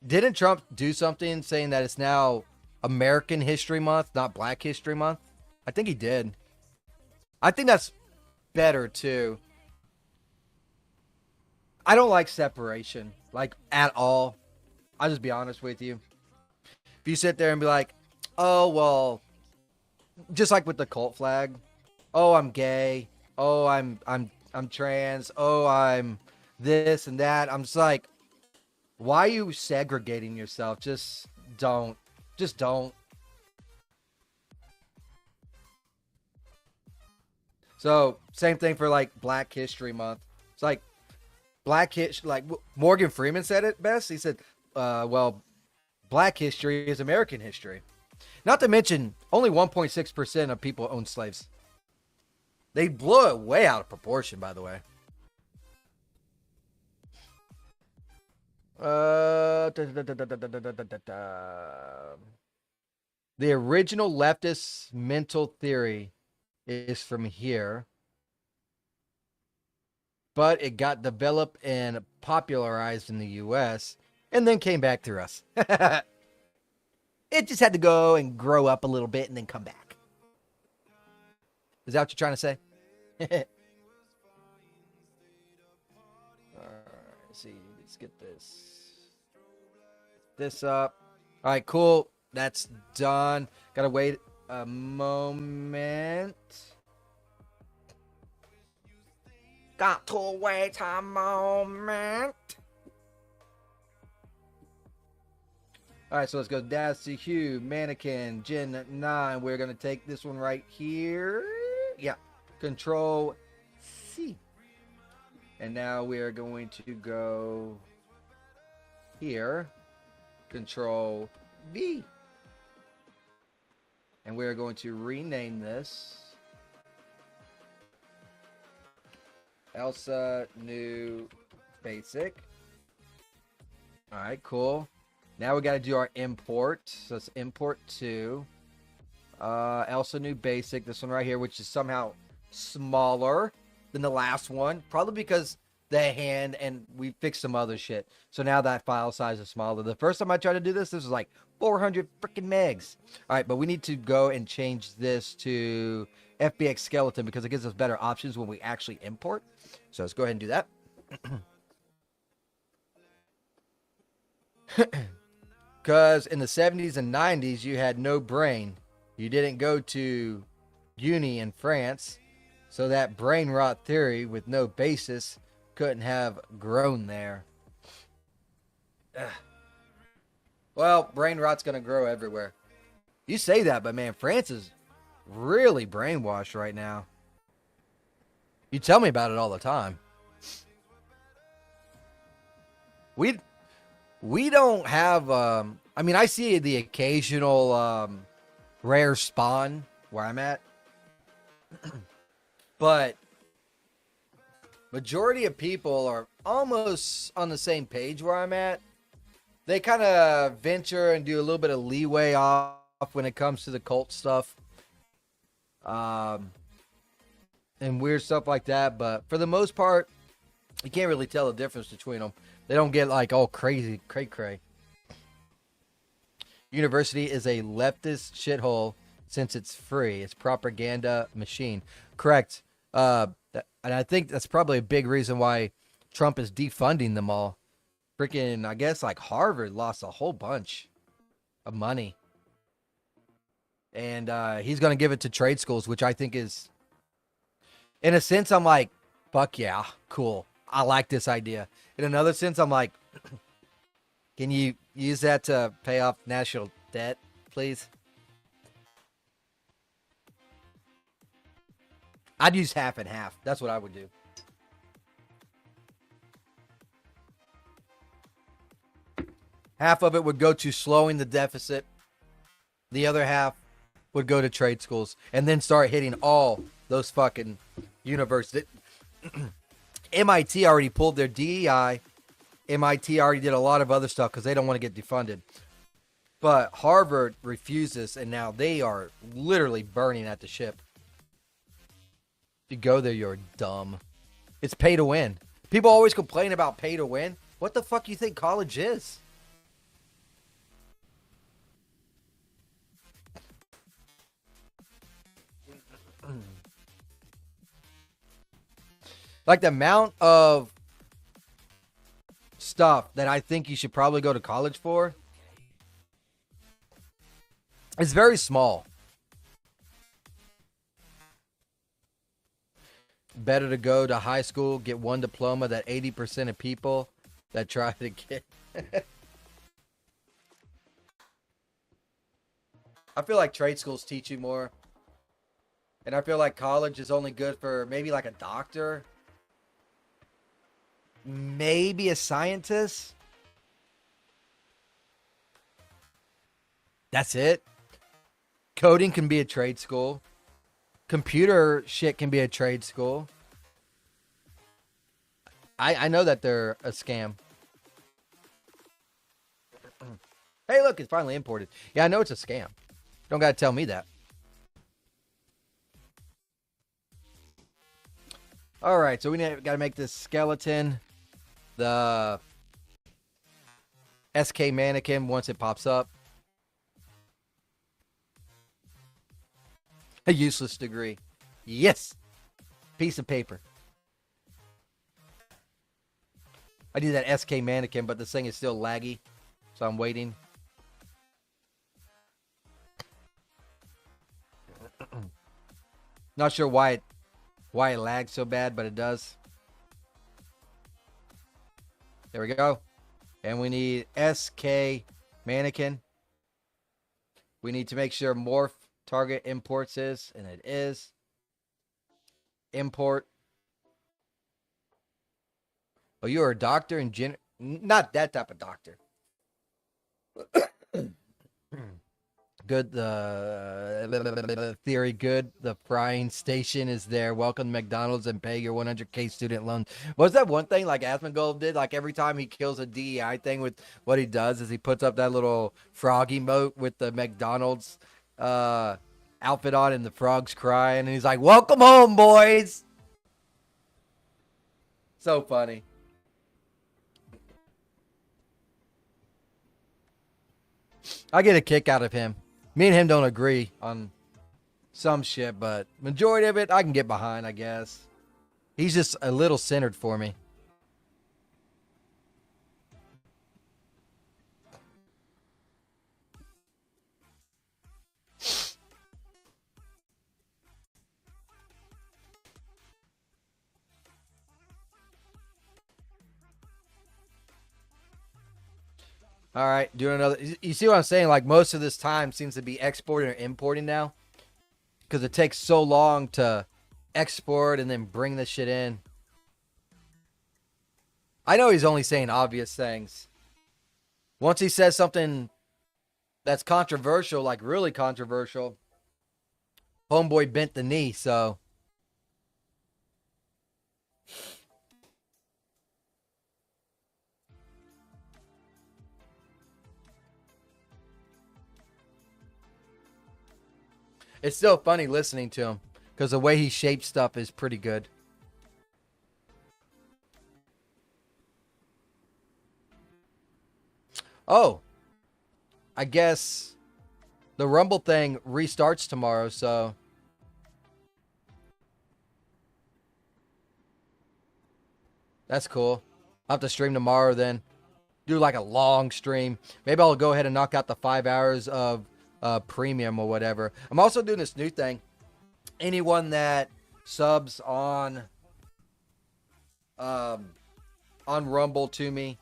Speaker 1: Didn't Trump do something saying that it's now American History Month, not Black History Month? I think he did. I think that's better too. I don't like separation, like at all. I'll just be honest with you. If you sit there and be like, oh, well, just like with the cult flag, oh, I'm gay, oh, I'm trans, oh, I'm this and that. I'm just like, why are you segregating yourself? Just don't. Just don't. So, same thing for like Black History Month. It's like Black History, like Morgan Freeman said it best. He said, well, Black history is American history. Not to mention, only 1.6% of people own slaves. They blow it way out of proportion, by the way. The original leftist mental theory is from here, but it got developed and popularized in the US and then came back through us. It just had to go and grow up a little bit and then come back. Is that what you're trying to say? All right, let's see. Let's get this up. All right, cool. That's done. Gotta wait a moment. Got to wait a moment. All right, so let's go. Dash to Hugh, Mannequin, Gen 9. We're going to take this one right here. Yeah. Control C. And now we are going to go here. Control V. And we're going to rename this Elsa New Basic. All right, cool. Now we got to do our import. So let's import to Elsa New Basic. This one right here, which is somehow smaller than the last one. Probably because the hand and we fixed some other shit. So now that file size is smaller. The first time I tried to do this was like 400 freaking megs. All right, but we need to go and change this to FBX Skeleton because it gives us better options when we actually import. So let's go ahead and do that. Because in the 70s and 90s, you had no brain. You didn't go to uni in France. So that brain rot theory with no basis couldn't have grown there. Ugh. Well, brain rot's going to grow everywhere. You say that, but man, France is really brainwashed right now. You tell me about it all the time. We don't have, I mean, I see the occasional rare spawn where I'm at. But majority of people are almost on the same page where I'm at. They kind of venture and do a little bit of leeway off when it comes to the cult stuff. And weird stuff like that. But for the most part, you can't really tell the difference between them. They don't get like all crazy, cray. University is a leftist shithole since it's free. It's propaganda machine. Correct. And I think that's probably a big reason why Trump is defunding them all. Freaking, I guess like Harvard lost a whole bunch of money. And he's going to give it to trade schools, which I think is, in a sense, I'm like, fuck yeah, cool. I like this idea. In another sense, I'm like, can you use that to pay off national debt, please? I'd use half and half. That's what I would do. Half of it would go to slowing the deficit. The other half would go to trade schools. And then start hitting all those fucking universities. MIT already pulled their DEI. MIT already did a lot of other stuff because they don't want to get defunded. But Harvard refuses, and now they are literally burning at the ship. If you go there, you're dumb. It's pay to win. People always complain about pay to win. What the fuck you think college is? Like the amount of stuff that I think you should probably go to college for is very small. Better to go to high school, get one diploma that 80% of people that try to get. I feel like trade schools teach you more. And I feel like college is only good for maybe like a doctor. Maybe a scientist. That's it. Coding can be a trade school. Computer shit can be a trade school. I know that they're a scam. Hey, look, it's finally imported. Yeah, I know it's a scam. Don't gotta tell me that. All right, so we gotta make this skeleton the SK mannequin once it pops up. A useless degree. Yes. Piece of paper. I need that SK mannequin, but this thing is still laggy. So I'm waiting. Not sure why it lags so bad, but it does. There we go. And we need SK mannequin. We need to make sure morph target imports is, and it is. Import. Oh, you're a doctor in not that type of doctor. Good. The theory good. The frying station is there. Welcome to McDonald's and pay your 100K student loan. Was that one thing like Asmongold did? Like every time he kills a DEI thing, with what he does is he puts up that little frog emote with the McDonald's outfit on, and the frog's crying, and he's like, "Welcome home, boys." So funny. I get a kick out of him. Me and him don't agree on some shit, but majority of it I can get behind, I guess. He's just a little centered for me. All right, doing another. You see what I'm saying? Like most of this time seems to be exporting or importing now, because it takes so long to export and then bring this shit in. I know he's only saying obvious things. Once he says something that's controversial, like really controversial, homeboy bent the knee. So It's still funny listening to him because the way he shapes stuff is pretty good. Oh, I guess the Rumble thing restarts tomorrow, so that's cool. I'll have to stream tomorrow then. Do like a long stream. Maybe I'll go ahead and knock out the 5 hours of premium or whatever. I'm also doing this new thing. Anyone that subs on Rumble to me,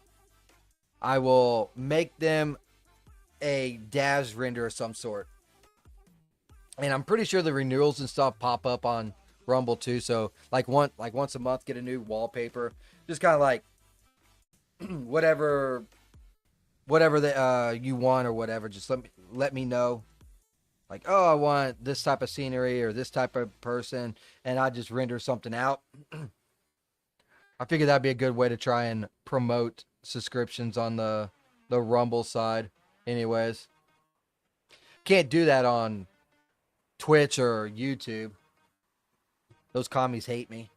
Speaker 1: I will make them a DAS render of some sort. And I'm pretty sure the renewals and stuff pop up on Rumble too. So like once a month, get a new wallpaper. Just kind of like whatever that you want or whatever. Just let me know. Like, oh, I want this type of scenery or this type of person, and I just render something out. I figure that'd be a good way to try and promote subscriptions on the Rumble side. Anyways, can't do that on Twitch or YouTube. Those commies hate me.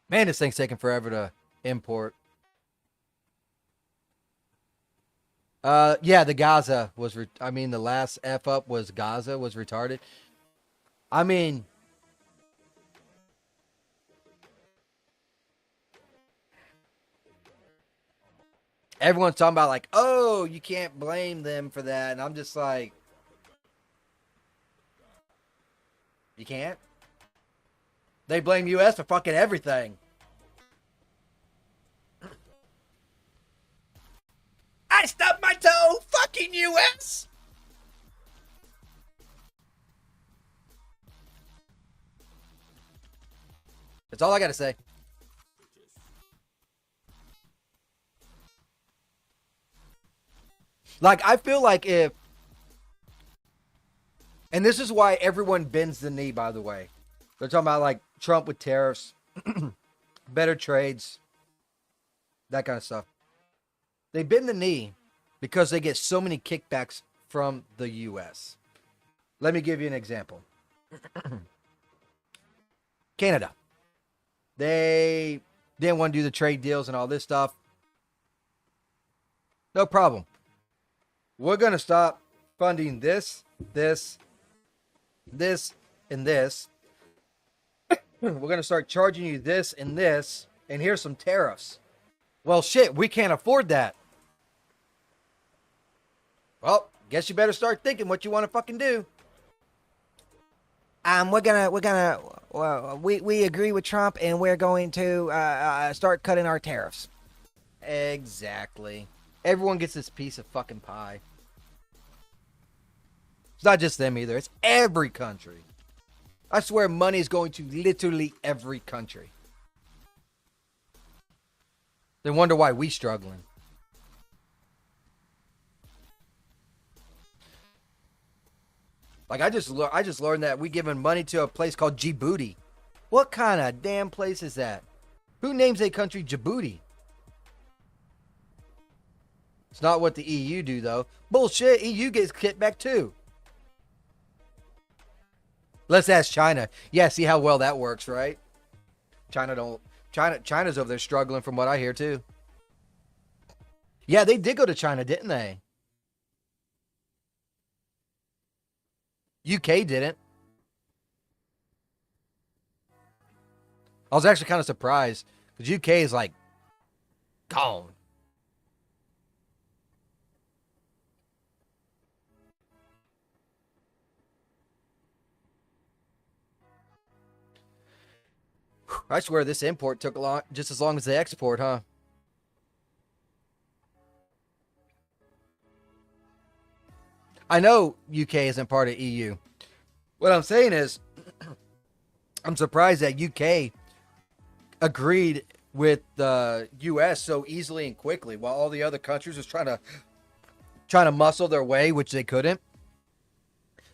Speaker 1: Man, this thing's taking forever to import. Yeah, the Gaza was, the last F up was Gaza was retarded. I mean, everyone's talking about like, oh, you can't blame them for that. And I'm just like, you can't? They blame US for fucking everything. I stubbed my toe, fucking US. That's all I gotta say. Like, I feel like if, and this is why everyone bends the knee, by the way. They're talking about like Trump with tariffs, better trades, that kind of stuff. They bend the knee because they get so many kickbacks from the U.S. Let me give you an example. Canada. They didn't want to do the trade deals and all this stuff. No problem. We're going to stop funding this, and this. We're going to start charging you this, and here's some tariffs. Well, shit, we can't afford that. Well, guess you better start thinking what you want to fucking do.
Speaker 4: We agree with Trump, and we're going to start cutting our tariffs.
Speaker 1: Exactly. Everyone gets this piece of fucking pie. It's not just them either. It's every country. I swear money is going to literally every country. They wonder why we struggling. Like, I just learned that we giving money to a place called Djibouti. What kind of damn place is that? Who names a country Djibouti? It's not what the EU do, though. Bullshit, EU gets kickback too. Let's ask China. Yeah, see how well that works, right? China's over there struggling from what I hear too. Yeah, they did go to China, didn't they? UK didn't. I was actually kind of surprised because UK is like gone. I swear this import took just as long as the export, huh? I know UK isn't part of EU. What I'm saying is, I'm surprised that UK agreed with the US so easily and quickly, while all the other countries was trying to muscle their way, which they couldn't.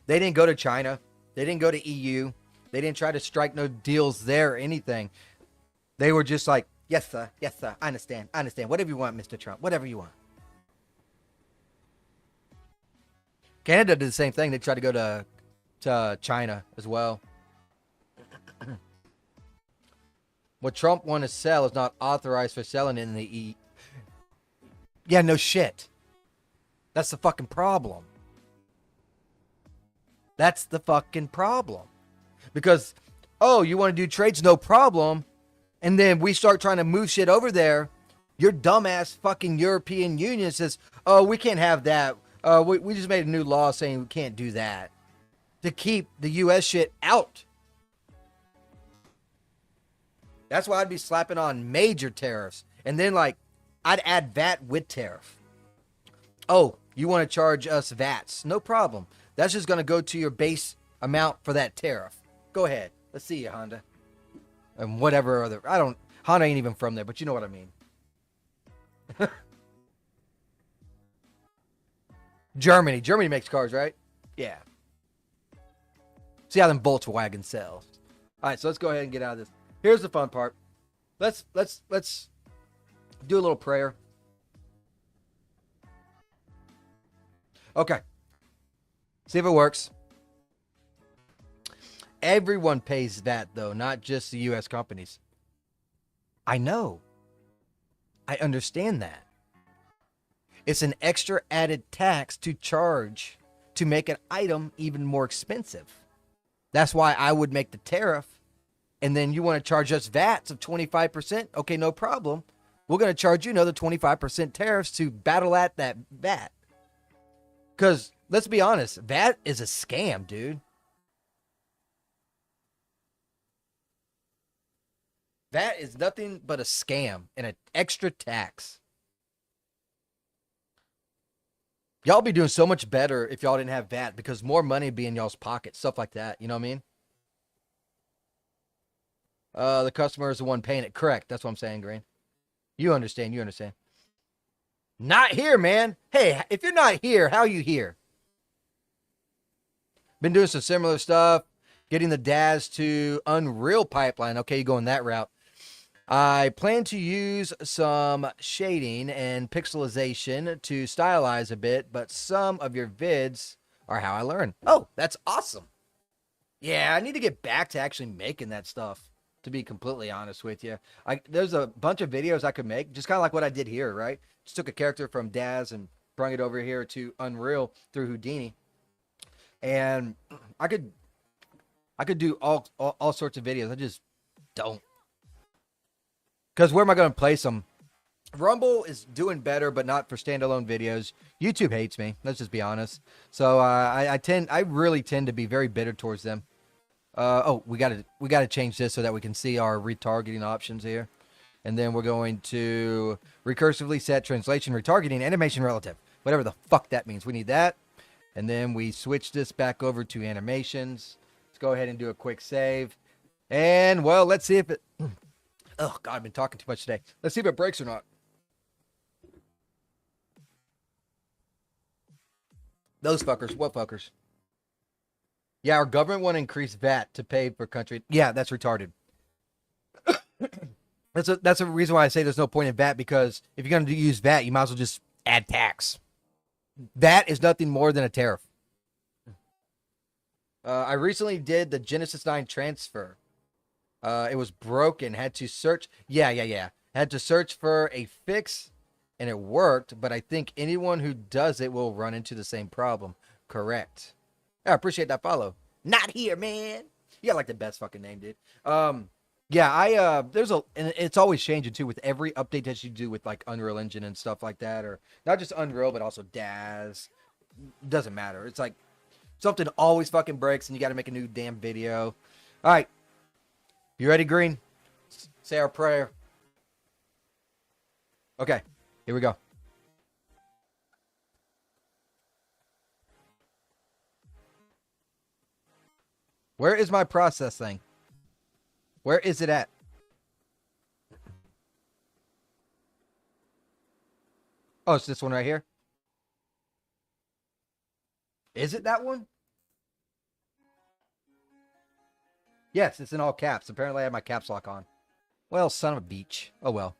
Speaker 1: They didn't go to China. They didn't go to EU. They didn't try to strike no deals there or anything. They were just like, yes, sir. Yes, sir. I understand. Whatever you want, Mr. Trump. Whatever you want. Canada did the same thing. They tried to go to China as well. What Trump want to sell is not authorized for selling in the E. Yeah, no shit. That's the fucking problem. That's the fucking problem. Because, oh, you want to do trades? No problem. And then we start trying to move shit over there. Your dumbass fucking European Union says, oh, we can't have that. We just made a new law saying we can't do that. To keep the U.S. shit out. That's why I'd be slapping on major tariffs. And then, like, I'd add VAT with tariff. Oh, you want to charge us VATs? No problem. That's just going to go to your base amount for that tariff. Go ahead. Let's see you, Honda. And whatever other... Honda ain't even from there, but you know what I mean. Germany. Germany makes cars, right? Yeah. See how them Volkswagen sells. All right, so let's go ahead and get out of this. Here's the fun part. Let's do a little prayer. Okay. See if it works. Everyone pays that, though, not just the U.S. companies. I know. I understand that. It's an extra added tax to charge to make an item even more expensive. That's why I would make the tariff. And then you want to charge us VATs of 25%? Okay, no problem. We're going to charge you another 25% tariffs to battle at that VAT. Because, let's be honest, VAT is a scam, dude. VAT is nothing but a scam and an extra tax. Y'all be doing so much better if y'all didn't have VAT because more money would be in y'all's pockets, stuff like that. You know what I mean? The customer is the one paying it. Correct. That's what I'm saying, Green. You understand. You understand. Not here, man. Hey, if you're not here, how are you here? Been doing some similar stuff. Getting the DAS to Unreal pipeline. Okay, you going that route. I plan to use some shading and pixelization to stylize a bit, but some of your vids are how I learn. Oh, that's awesome. Yeah, I need to get back to actually making that stuff, to be completely honest with you. There's a bunch of videos I could make, just kind of like what I did here, right? Just took a character from DAS and brought it over here to Unreal through Houdini. And I could do all sorts of videos. I just don't. Because where am I going to place them? Rumble is doing better, but not for standalone videos. YouTube hates me. Let's just be honest. So I really tend to be very bitter towards them. We gotta change this so that we can see our retargeting options here. And then we're going to recursively set translation, retargeting, animation relative. Whatever the fuck that means. We need that. And then we switch this back over to animations. Let's go ahead and do a quick save. And, well, let's see if it... Oh, God, I've been talking too much today. Let's see if it breaks or not. Those fuckers. What fuckers? Yeah, our government want to increase VAT to pay for country. Yeah, that's retarded. That's a reason why I say there's no point in VAT, because if you're going to use VAT, you might as well just add tax. VAT is nothing more than a tariff. I recently did the Genesis 9 transfer. It was broken. Had to search. Yeah. Had to search for a fix, and it worked. But I think anyone who does it will run into the same problem. Correct. I appreciate that follow. Not here, man. You got like the best fucking name, dude. And it's always changing too with every update that you do with like Unreal Engine and stuff like that, or not just Unreal, but also DAS. Doesn't matter. It's like something always fucking breaks, and you got to make a new damn video. All right. You ready, Green? Say our prayer. Okay, here we go. Where is my process thing? Where is it at? Oh, it's this one right here. Is it that one? Yes, it's in all caps. Apparently I have my caps lock on. Well, son of a beach. Oh, well.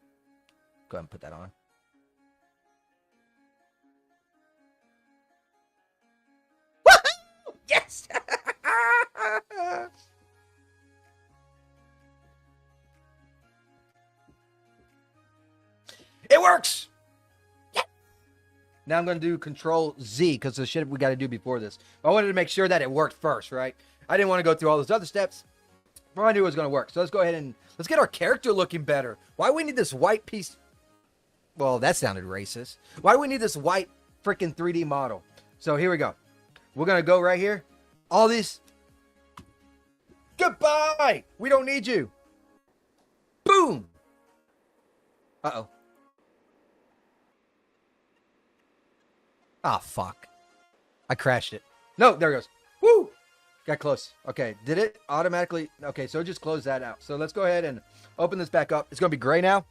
Speaker 1: Go ahead and put that on. works! Yeah. Now I'm going to do Control Z because the shit we got to do before this. I wanted to make sure that it worked first, right? I didn't want to go through all those other steps. But I knew it was going to work. So let's go ahead and let's get our character looking better. Why do we need this white piece? Well, that sounded racist. Why do we need this white freaking 3D model? So here we go. We're going to go right here. All these. Goodbye. We don't need you. Boom. Uh-oh. Ah, fuck. I crashed it. No, there it goes. Woo. Got close. Okay, did it automatically? Okay, so it just closed that out. So let's go ahead and open this back up. It's going to be gray now.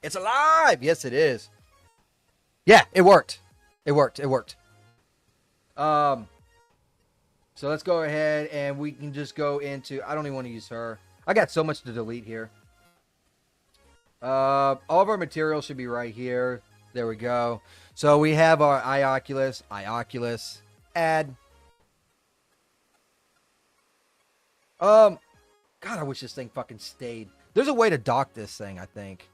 Speaker 1: It's alive. Yes, it is. Yeah, it worked. It worked. It worked. So let's go ahead and we can just go into, I don't even want to use her. I got so much to delete here. All of our material should be right here. There we go. So we have our Ioculus, add. God, I wish this thing fucking stayed. There's a way to dock this thing, I think.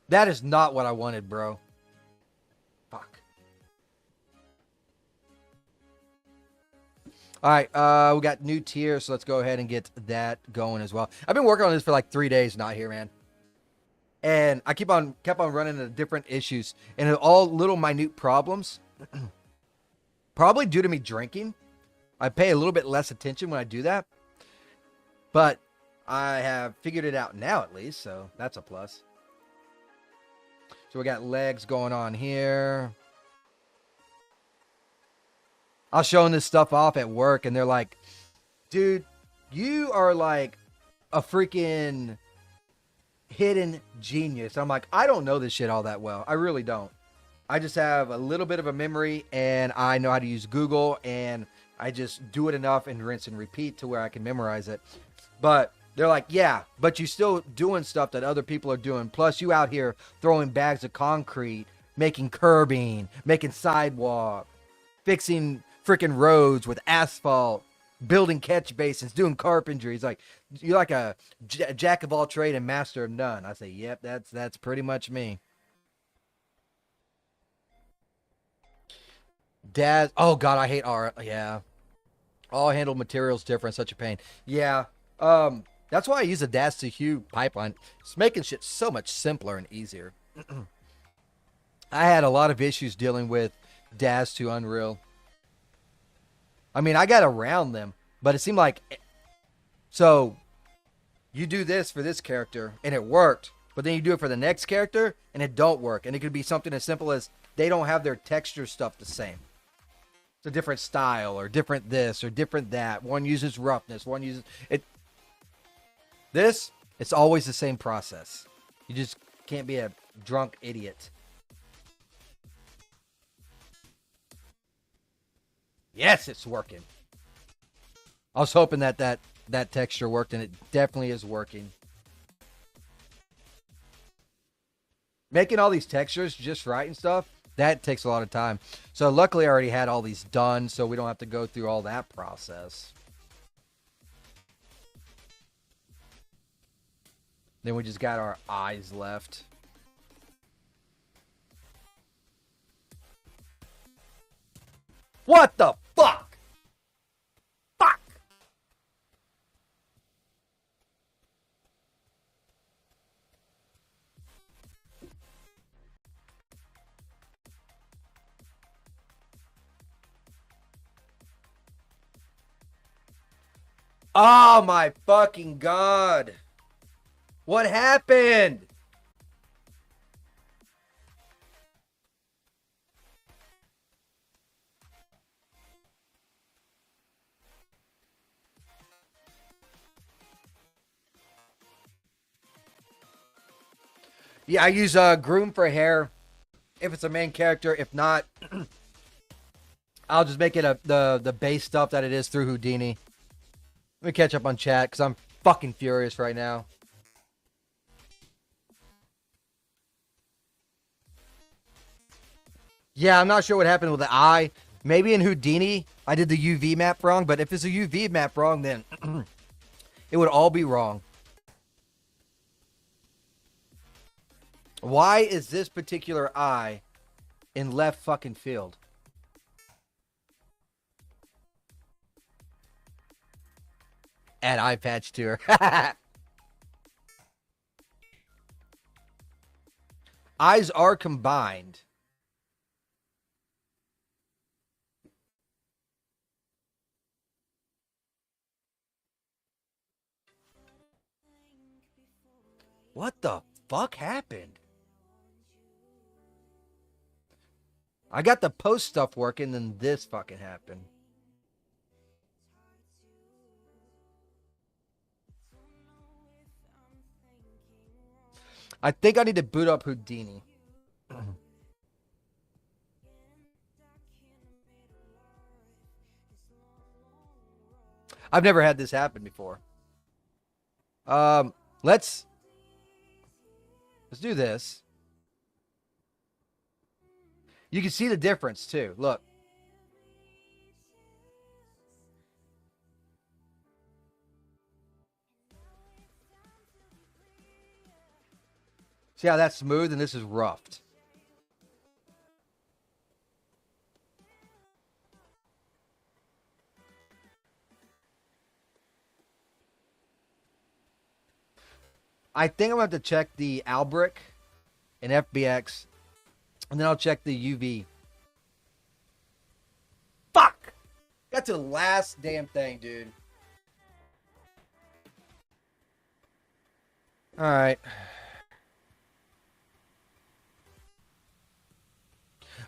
Speaker 1: That is not what I wanted, bro. Fuck. All right, we got new tiers, so let's go ahead and get that going as well. I've been working on this for like 3 days, not here, man. And I kept on running into different issues, and all little minute problems. Probably due to me drinking. I pay a little bit less attention when I do that. But I have figured it out now at least, so that's a plus. So we got legs going on here. I was showing this stuff off at work, and they're like, dude, you are like a freaking hidden genius. I'm like, I don't know this shit all that well. I really don't. I just have a little bit of a memory, and I know how to use Google, and I just do it enough and rinse and repeat to where I can memorize it. But they're like, yeah, but you still doing stuff that other people are doing. Plus, you out here throwing bags of concrete, making curbing, making sidewalk, fixing freaking roads with asphalt, building catch basins, doing carpentry. It's like, you're like a jack of all trade and master of none. I say, yep, that's pretty much me. Dad, oh god, I hate art. Yeah, all handled materials different, such a pain. Yeah, that's why I use a dash to hue pipeline. It's making shit so much simpler and easier. I had a lot of issues dealing with dash to Unreal. I mean, I got around them, but it seemed like, so you do this for this character and it worked, but then you do it for the next character and it don't work, and it could be something as simple as they don't have their texture stuff the same. It's a different style, or different this, or different that. One uses roughness, one uses it. This, it's always the same process. You just can't be a drunk idiot. Yes, it's working. I was hoping that texture worked, and it definitely is working. Making all these textures just right and stuff, that takes a lot of time. So luckily I already had all these done, so we don't have to go through all that process. Then we just got our eyes left. What the fuck? Fuck! Oh my fucking god. What happened? Yeah, I use Groom for hair if it's a main character. If not, I'll just make it the base stuff that it is through Houdini. Let me catch up on chat because I'm fucking furious right now. Yeah, I'm not sure what happened with the eye. Maybe in Houdini, I did the UV map wrong, but if it's a UV map wrong, then it would all be wrong. Why is this particular eye in left fucking field? Add eye patch to her. Eyes are combined. What the fuck happened? I got the post stuff working, then this fucking happened. I think I need to boot up Houdini. I've never had this happen before. Let's do this. You can see the difference too. Look. See how that's smooth and this is roughed. I think I'm going to have to check the Albric and FBX, and then I'll check the UV. Fuck! Got to the last damn thing, dude. Alright.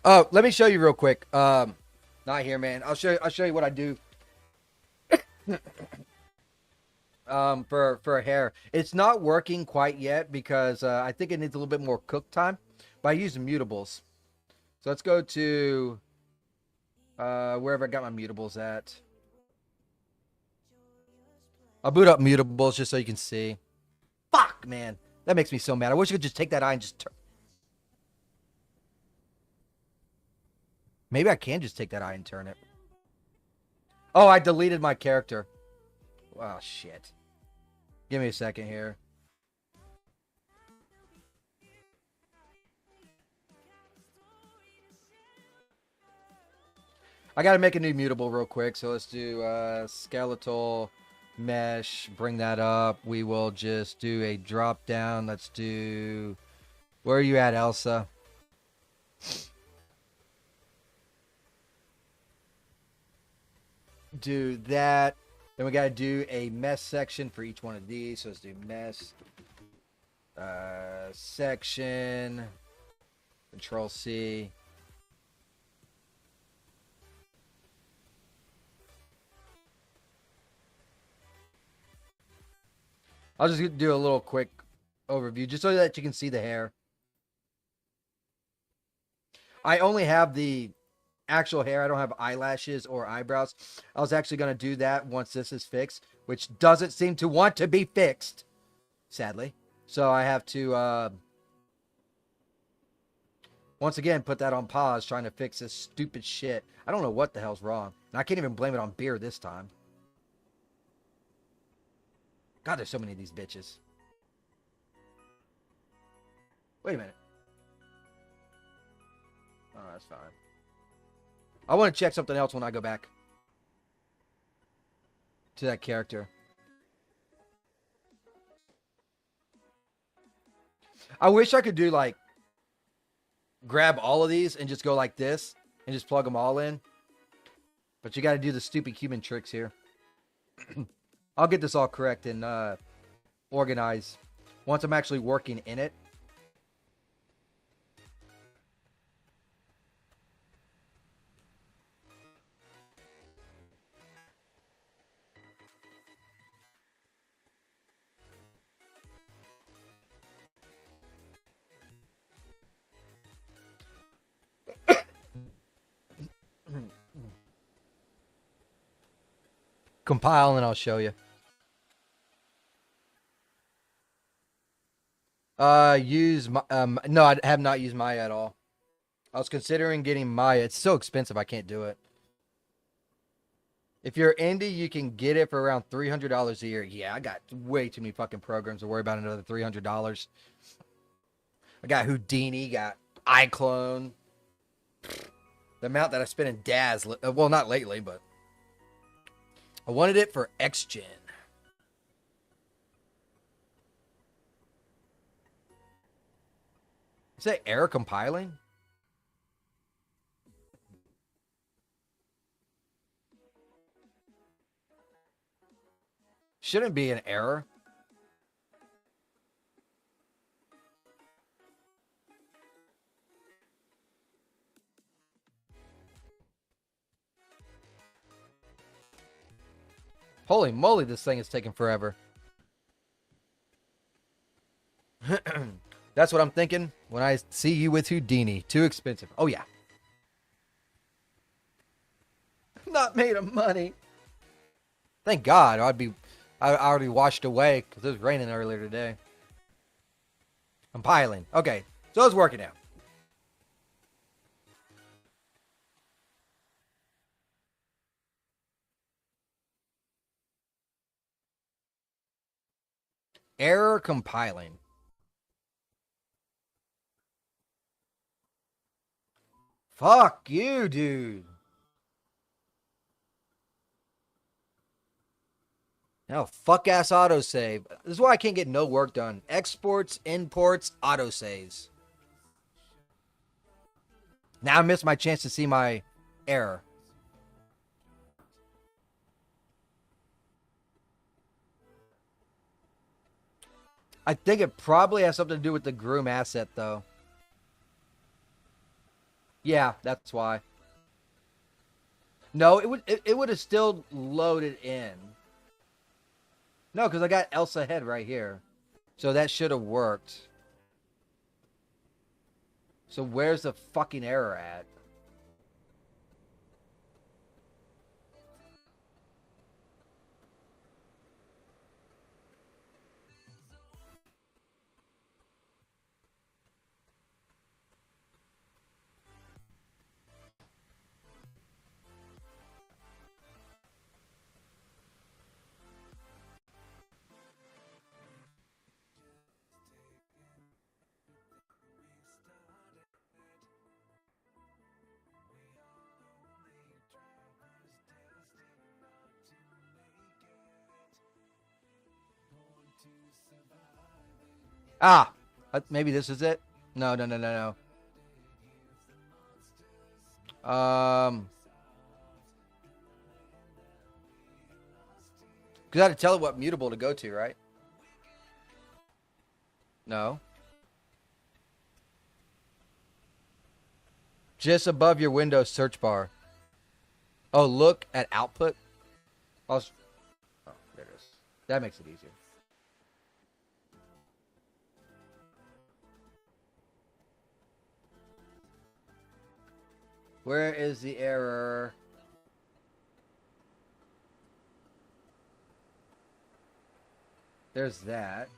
Speaker 1: Oh, let me show you real quick. Not here, man. I'll show you what I do. For hair. It's not working quite yet because I think it needs a little bit more cook time. But I use the mutables. So let's go to wherever I got my mutables at. I'll boot up mutables just so you can see. Fuck, man. That makes me so mad. I wish I could just take that eye and just turn. Maybe I can just take that eye and turn it. Oh, I deleted my character. Oh, shit. Give me a second here. I gotta make a new mutable real quick, so let's do skeletal mesh, bring that up. We will just do a drop down. Let's do... Where are you at, Elsa? Do that. Then we got to do a mesh section for each one of these. So let's do mesh section. Control C. I'll just do a little quick overview just so that you can see the hair. I only have the actual hair. I don't have eyelashes or eyebrows. I was actually going to do that once this is fixed, which doesn't seem to want to be fixed, sadly. So I have to, once again, put that on pause, trying to fix this stupid shit. I don't know what the hell's wrong. And I can't even blame it on beer this time. God, there's so many of these bitches. Wait a minute. Oh, that's fine. I want to check something else when I go back to that character. I wish I could do like grab all of these and just go like this and just plug them all in. But you got to do the stupid human tricks here. I'll get this all correct and organize once I'm actually working in it. Compile and I'll show you. Use my, no, I have not used Maya at all. I was considering getting Maya. It's so expensive, I can't do it. If you're indie, you can get it for around $300 a year. Yeah, I got way too many fucking programs to worry about another $300. I got Houdini, got iClone. The amount that I spent in Daz, well, not lately, but I wanted it for X-Gen. Is that error compiling? Shouldn't be an error. Holy moly, this thing is taking forever. That's what I'm thinking when I see you with Houdini. Too expensive. Oh, yeah. Not made of money. Thank God. I already washed away because it was raining earlier today. I'm piling. Okay. So it's working now. Error compiling. Fuck you, dude. Now, fuck ass autosave. This is why I can't get no work done. Exports, imports, autosaves. Now I missed my chance to see my error. I think it probably has something to do with the groom asset, though. Yeah, that's why. No, it would have still loaded in. No, because I got Elsa head right here. So that should have worked. So where's the fucking error at? Ah, maybe this is it. No. Because I had to tell it what mutable to go to, right? No. Just above your Windows search bar. Oh, look at output. Oh, there it is. That makes it easier. Where is the error? There's that.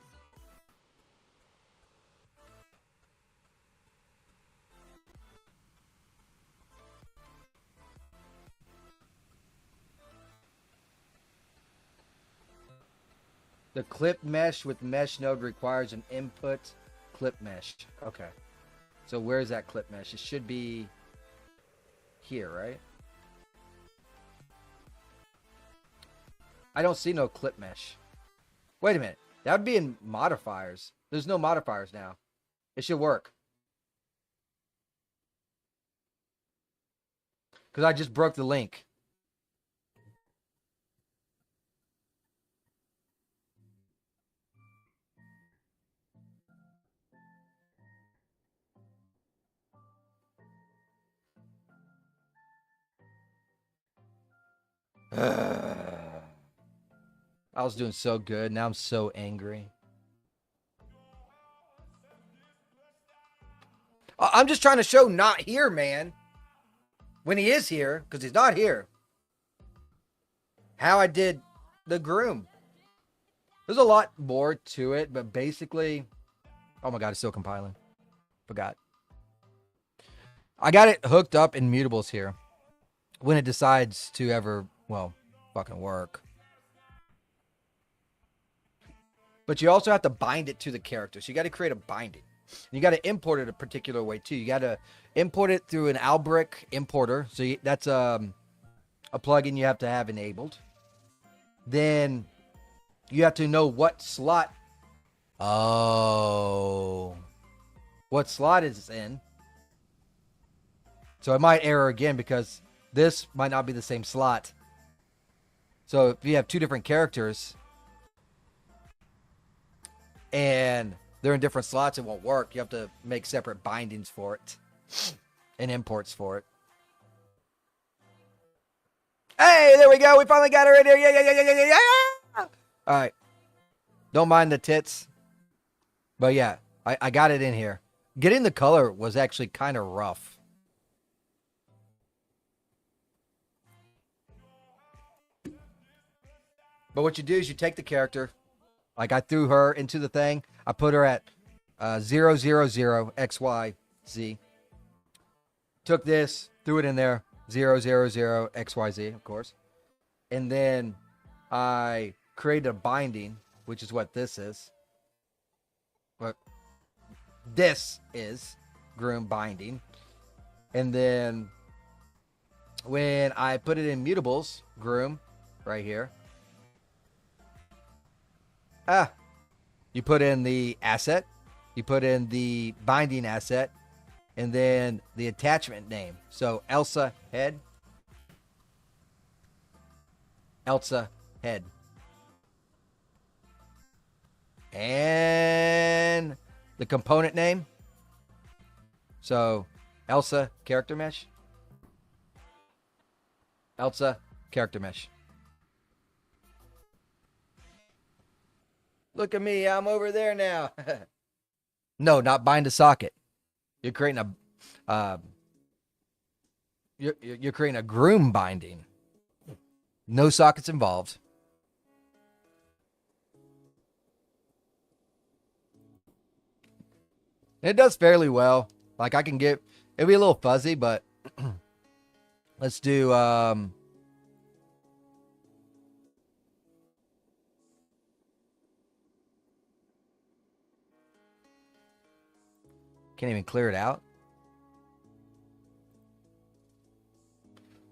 Speaker 1: The clip mesh with mesh node requires an input clip mesh. Okay. So where's that clip mesh? It should be here, right? I don't see no clip mesh. Wait a minute. That would be in modifiers. There's no modifiers now. It should work. Because I just broke the link. I was doing so good. Now I'm so angry. I'm just trying to show not here, man. When he is here, because he's not here. How I did the groom. There's a lot more to it, but basically... Oh my god, it's still compiling. Forgot. I got it hooked up in Mutables here. When it decides to ever, well, fucking work. But you also have to bind it to the character. So you got to create a binding. You got to import it a particular way too. You got to import it through an Albrick importer. So that's a plugin you have to have enabled. Then you have to know what slot. Oh, what slot is in. So it might error again because this might not be the same slot. So if you have two different characters and they're in different slots, it won't work. You have to make separate bindings for it and imports for it. Hey, there we go. We finally got her in here. Yeah. All right. Don't mind the tits. But yeah, I got it in here. Getting the color was actually kind of rough. But what you do is you take the character. Like I threw her into the thing. I put her at 000 XYZ. Took this, threw it in there. 000 XYZ, of course. And then I created a binding, which is what this is. What this is groom binding. And then when I put it in mutables, groom, right here. You put in the asset, you put in the binding asset, and then the attachment name. So Elsa head. Elsa head. And the component name. So Elsa character mesh. Elsa character mesh. Look at me, I'm over there now. No, not bind to socket. You're creating a you're creating a groom binding. No sockets involved. It does fairly well. Like I can get it'll be a little fuzzy, but let's do can't even clear it out.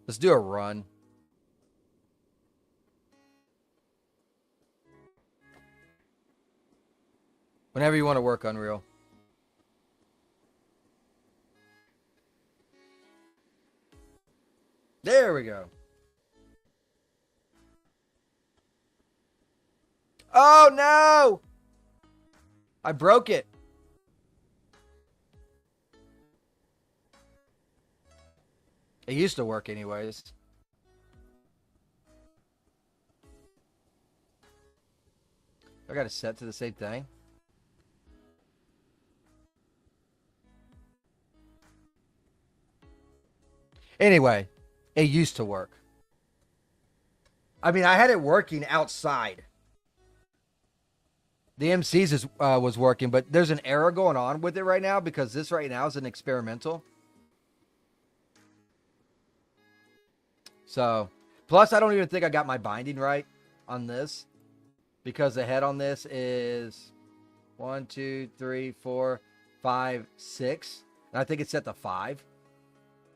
Speaker 1: Let's do a run. Whenever you want to work Unreal. There we go. Oh no! I broke it. It used to work anyways. I got it set to the same thing. Anyway, it used to work. I mean, I had it working outside. The MCs was working, but there's an error going on with it right now because this right now is an experimental. So, plus I don't even think I got my binding right on this because the head on this is 1, 2, 3, 4, 5, 6. And I think it's set to 5.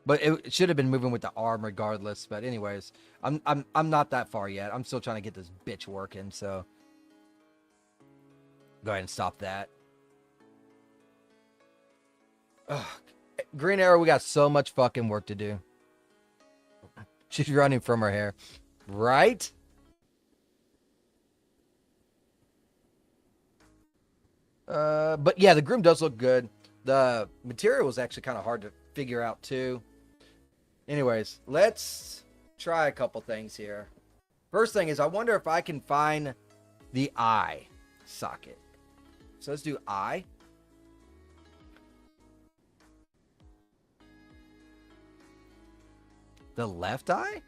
Speaker 1: But it should have been moving with the arm regardless. But anyways, I'm not that far yet. I'm still trying to get this bitch working, so go ahead and stop that. Ugh. Green Arrow, we got so much fucking work to do. She's running from her hair. Right? But yeah, the groom does look good. The material was actually kind of hard to figure out too. Anyways, let's try a couple things here. First thing is, I wonder if I can find the eye socket. So let's do eye. The left eye?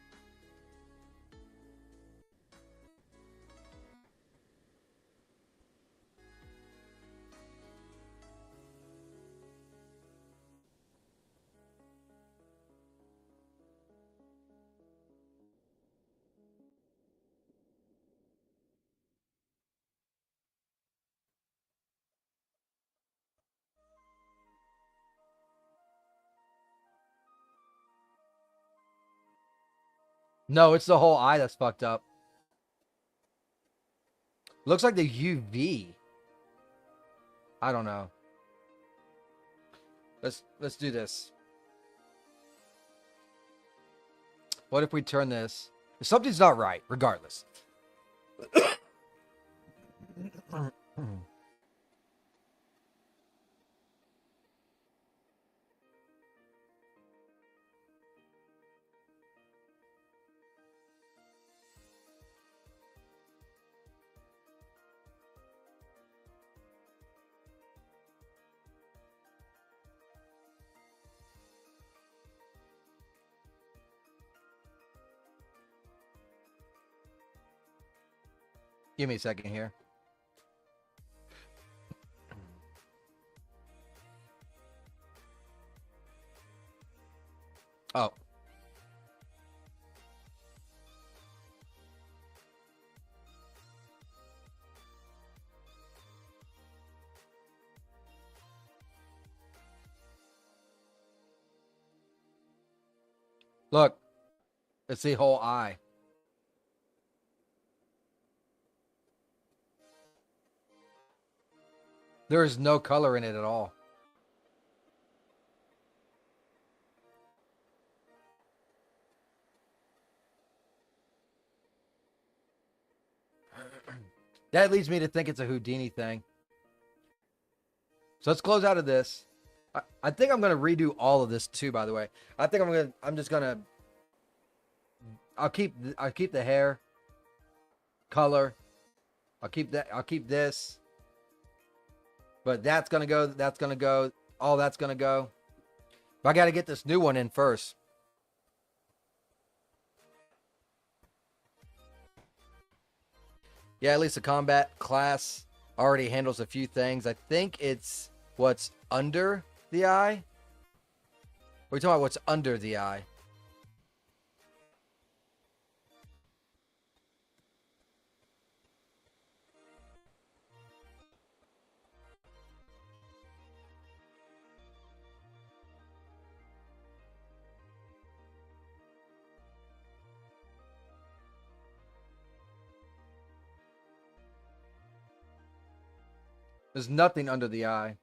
Speaker 1: No, it's the whole eye that's fucked up. Looks like the UV. I don't know. Let's do this. What if we turn this? Something's not right, regardless. Give me a second here. Oh. Look. It's the whole eye. There is no color in it at all. That leads me to think it's a Houdini thing. So let's close out of this. I think I'm gonna redo all of this too, by the way. I'm just gonna I'll keep the hair color. I'll keep this. But that's gonna go, all that's gonna go. But I gotta get this new one in first. Yeah, at least the combat class already handles a few things. I think it's what's under the eye. We're talking about what's under the eye. There's nothing under the eye.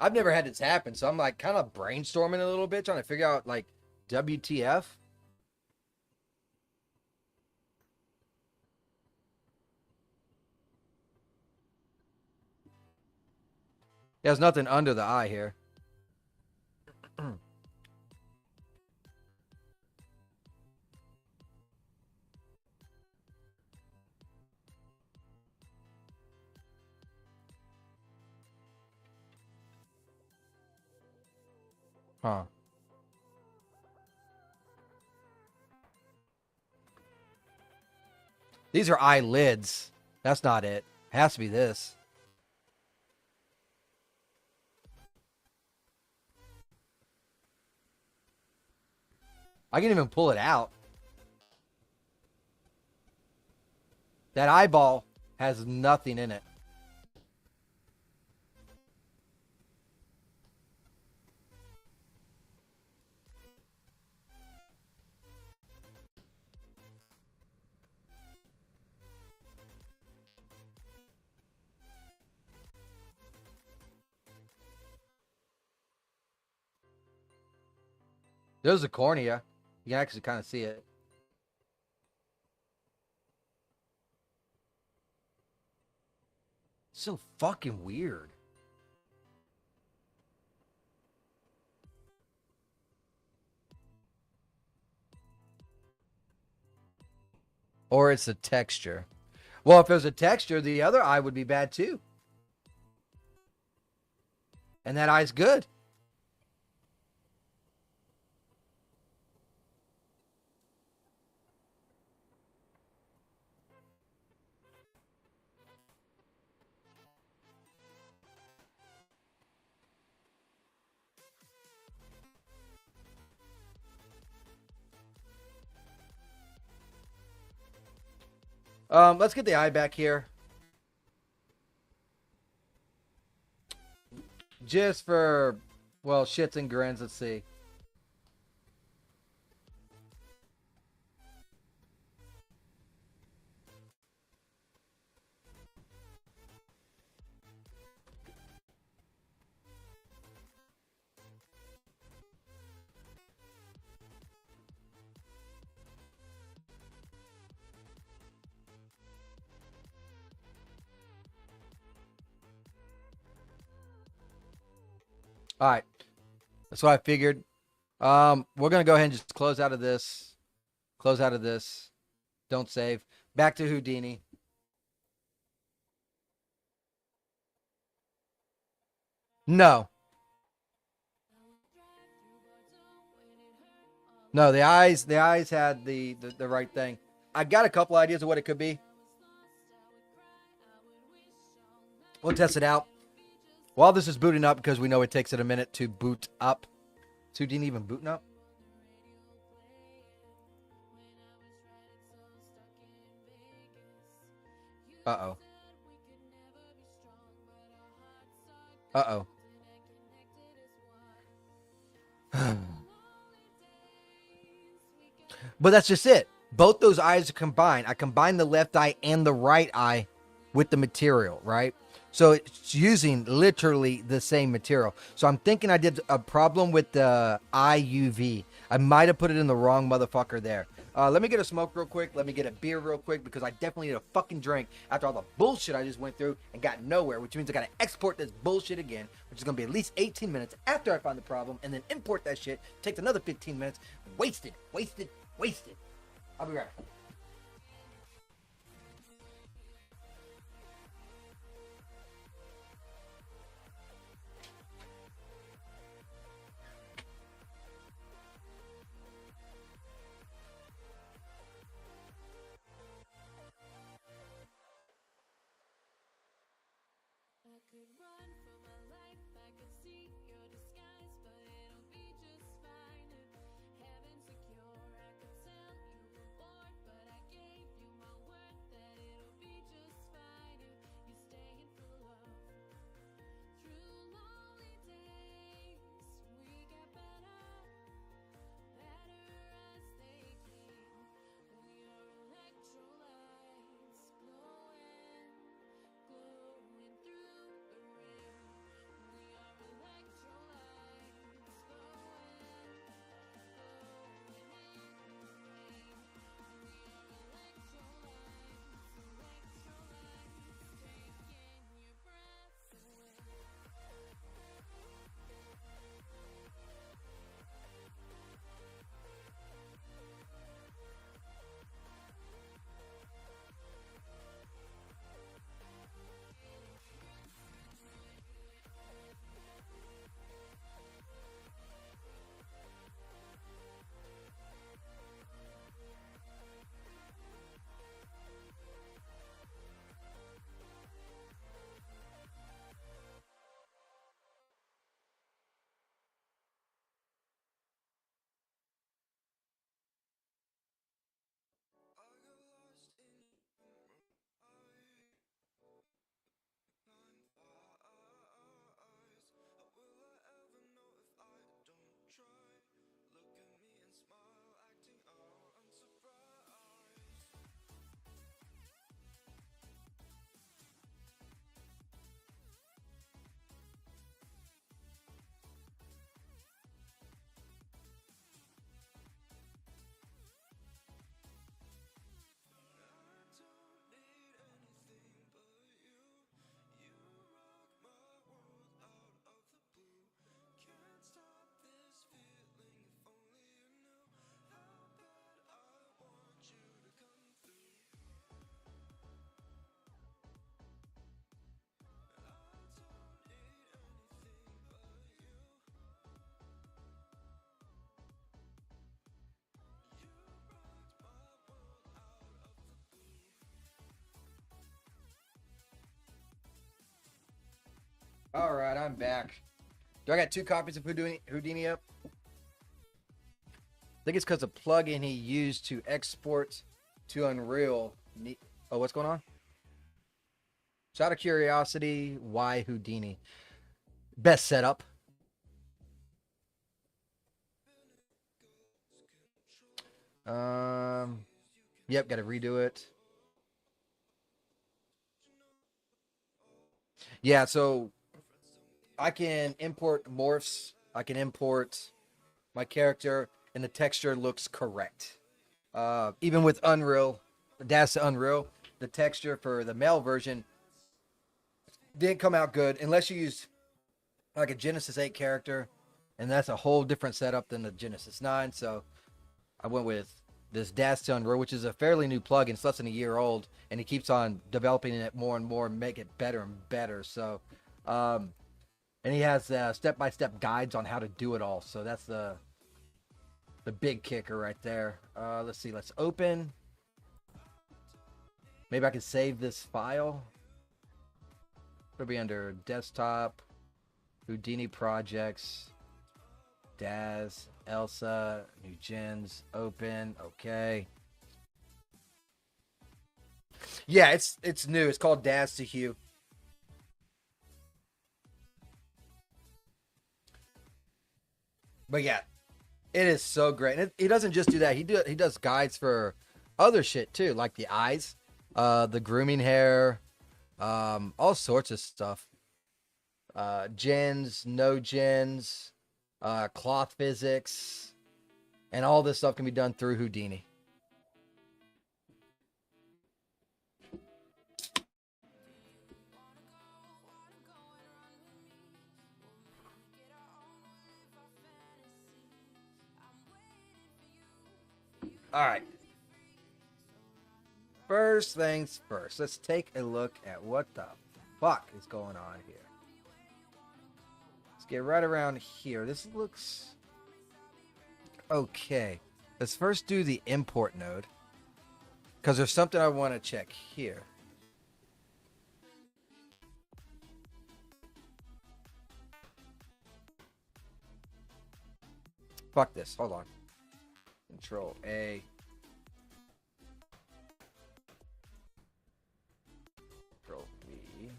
Speaker 1: I've never had this happen, so I'm like kind of brainstorming a little bit, trying to figure out like WTF. There's nothing under the eye here. Huh. These are eyelids. That's not it. Has to be this. I can even pull it out. That eyeball has nothing in it. There's a cornea. You can actually kind of see it. So fucking weird. Or it's a texture. Well, if there's a texture, the other eye would be bad too. And that eye's good. Let's get the eye back here. Just for, well, shits and grins. Let's see. All right. That's what I figured. We're gonna go ahead and just close out of this. Close out of this. Don't save. Back to Houdini. No. No, the eyes had the right thing. I got a couple ideas of what it could be. We'll test it out. While this is booting up, because we know it takes it a minute to boot up. So didn't even booting up? Uh-oh. Uh-oh. But that's just it. Both those eyes are combined. I combined the left eye and the right eye with the material, right? So it's using literally the same material. So I'm thinking I did a problem with the IUV. I might have put it in the wrong motherfucker there. Let me get a smoke real quick. Let me get a beer real quick because I definitely need a fucking drink after all the bullshit I just went through and got nowhere, which means I gotta export this bullshit again, which is gonna be at least 18 minutes after I find the problem, and then import that shit. Takes another 15 minutes. Wasted, wasted, wasted. I'll be right back.
Speaker 3: I could run for my life, I could see your disguise, but it'll be just fine. Heaven secure, I could tell you were bored, but I gave you my word that it'll be just fine. You staying for love. Through lonely days, we got better, better as they came. We are electrolytes glowing, glowing through the rain. We are electrolytes glowing, glowing in the rain. We are electrolytes, electrolytes, taking your breath away.
Speaker 2: I got lost in your mirror. Blind eyes. How will I ever know if I don't try? Look at me and smile, acting all unsurprised. I don't need anything but you. You rock my world out of the blue. Can't stop this feeling if only you knew how bad I want you to come through. I don't need anything but you. You rocked my world out of the blue.
Speaker 1: All right, I'm back. Do I got 2 copies of Houdini up? I think it's because the plugin he used to export to Unreal. Oh, what's going on? So out of curiosity, why Houdini? Best setup. Yep, got to redo it. Yeah, so I can import morphs. I can import my character, and the texture looks correct. Even with Unreal, that's Unreal, the texture for the male version didn't come out good unless you use like a Genesis 8 character, and that's a whole different setup than the Genesis 9. So I went with this Dash to Unreal, which is a fairly new plugin. It's less than a year old, and he keeps on developing it more and more, and make it better and better. So, and he has step-by-step guides on how to do it all. So that's the big kicker right there. Let's see. Let's open. Maybe I can save this file. It'll be under desktop, Houdini projects, Daz, Elsa, new gens, open. Okay. Yeah, it's new. It's called Daz to Hue. But yeah, it is so great. And he doesn't just do that. He does guides for other shit too, like the eyes, the grooming hair, all sorts of stuff. Gens, no gens, cloth physics, and all this stuff can be done through Houdini. All right. First things first, let's take a look at what the fuck is going on here. Let's get right around here. This looks okay. Let's first do the import node, because there's something I want to check here. Fuck this. Hold on. Control A. Control V.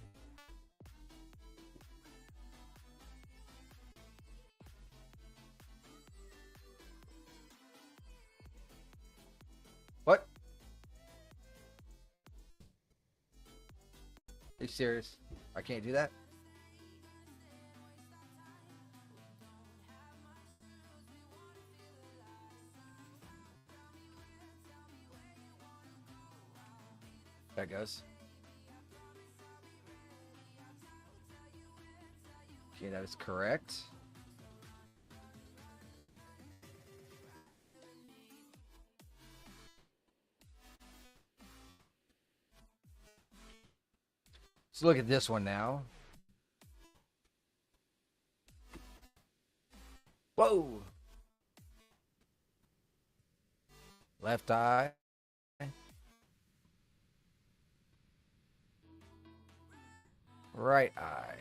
Speaker 1: What? Are you serious? I can't do that? There it goes. Okay, that is correct. Let's look at this one now. Whoa! Left eye. Right eye.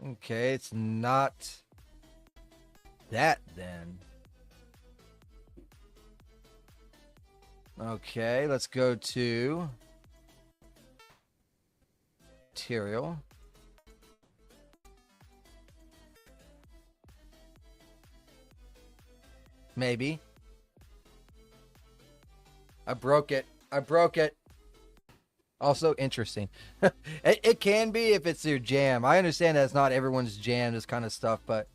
Speaker 1: Okay, it's not that then. Okay, let's go to material. Maybe. I broke it. I broke it. Also interesting. It can be if it's your jam. I understand that's not everyone's jam, this kind of stuff, but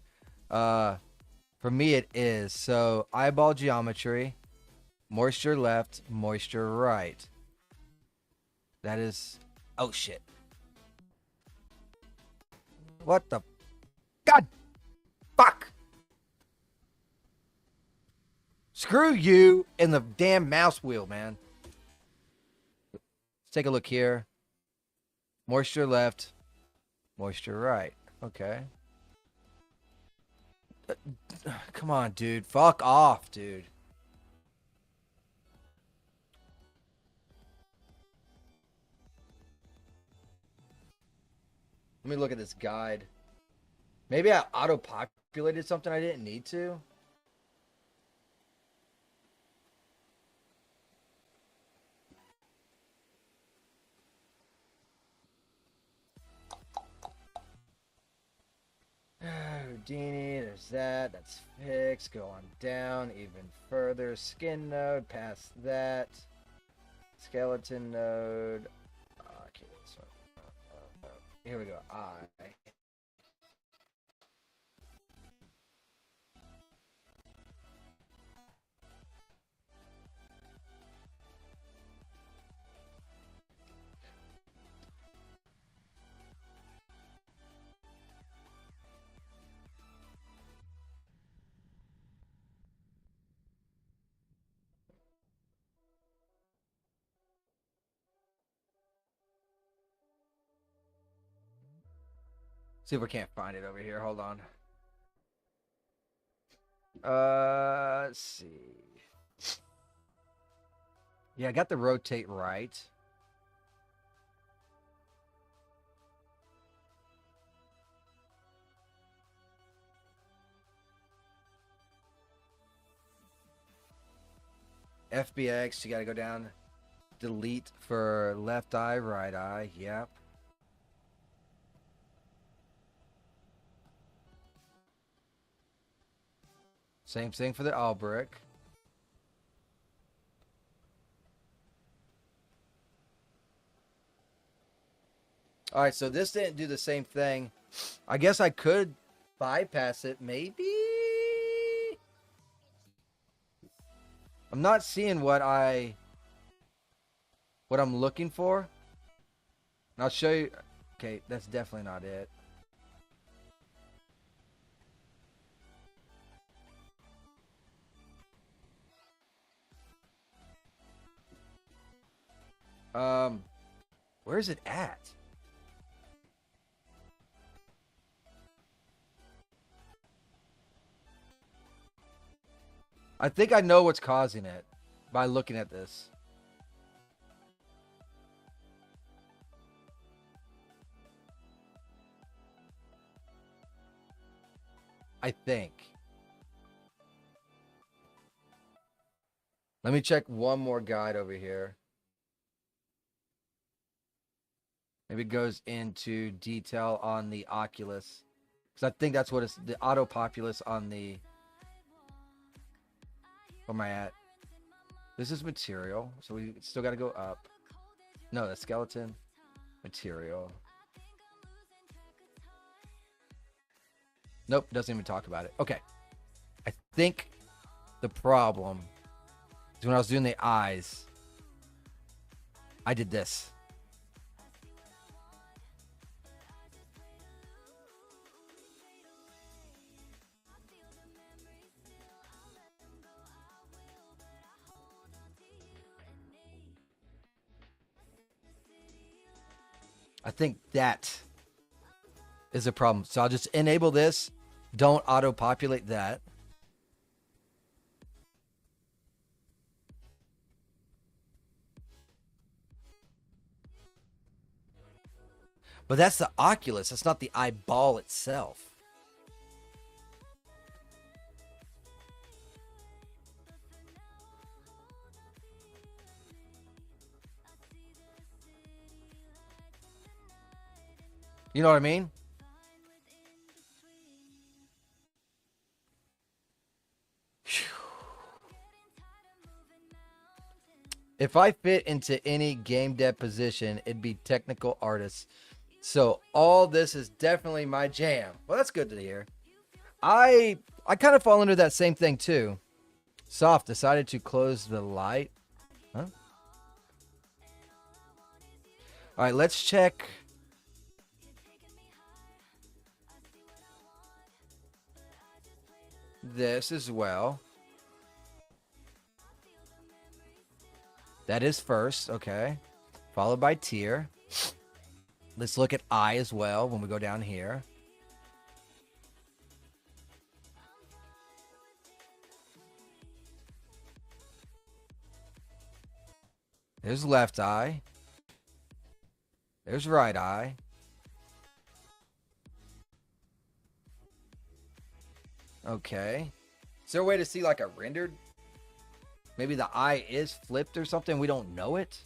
Speaker 1: for me it is. So eyeball geometry, moisture left, moisture right. That is, oh shit. What the, God, fuck. Screw you and the damn mouse wheel, man. Let's take a look here. Moisture left, moisture right. Okay. Come on, dude. Fuck off, dude. Let me look at this guide. Maybe I auto-populated something I didn't need to. Houdini. There's that. That's fixed. Go on down even further. Skin node. Past that. Skeleton node. Okay, so, here we go. Eye. See if we can't find it over here. Hold on. Let's see. Yeah, I got the rotate right. FBX, you gotta go down. Delete for left eye, right eye. Yep. Same thing for the Albrecht. All right, so this didn't do the same thing. I guess I could bypass it, maybe. I'm not seeing what I'm looking for. And I'll show you. Okay, that's definitely not it. Where's it at? I think I know what's causing it by looking at this. I think. Let me check one more guide over here. Maybe it goes into detail on the Oculus. Because I think that's what it's the auto populace on the. Where am I at? This is material. So we still got to go up. No, that's skeleton. Material. Nope, doesn't even talk about it. Okay. I think the problem is when I was doing the eyes, I did this. I think that is a problem. So I'll just enable this. Don't auto-populate that. But that's the Oculus. That's not the eyeball itself. You know what I mean? If I fit into any game dev position, it'd be technical artist. So all this is definitely my jam. Well, that's good to hear. I kind of fall under that same thing too. Soft decided to close the light. Huh? All right, let's check. This as well. That is first, okay. Followed by tier. Let's look at eye as well when we go down here. There's left eye. There's right eye. Okay. Is there a way to see like a rendered? Maybe the eye is flipped or something. We don't know it.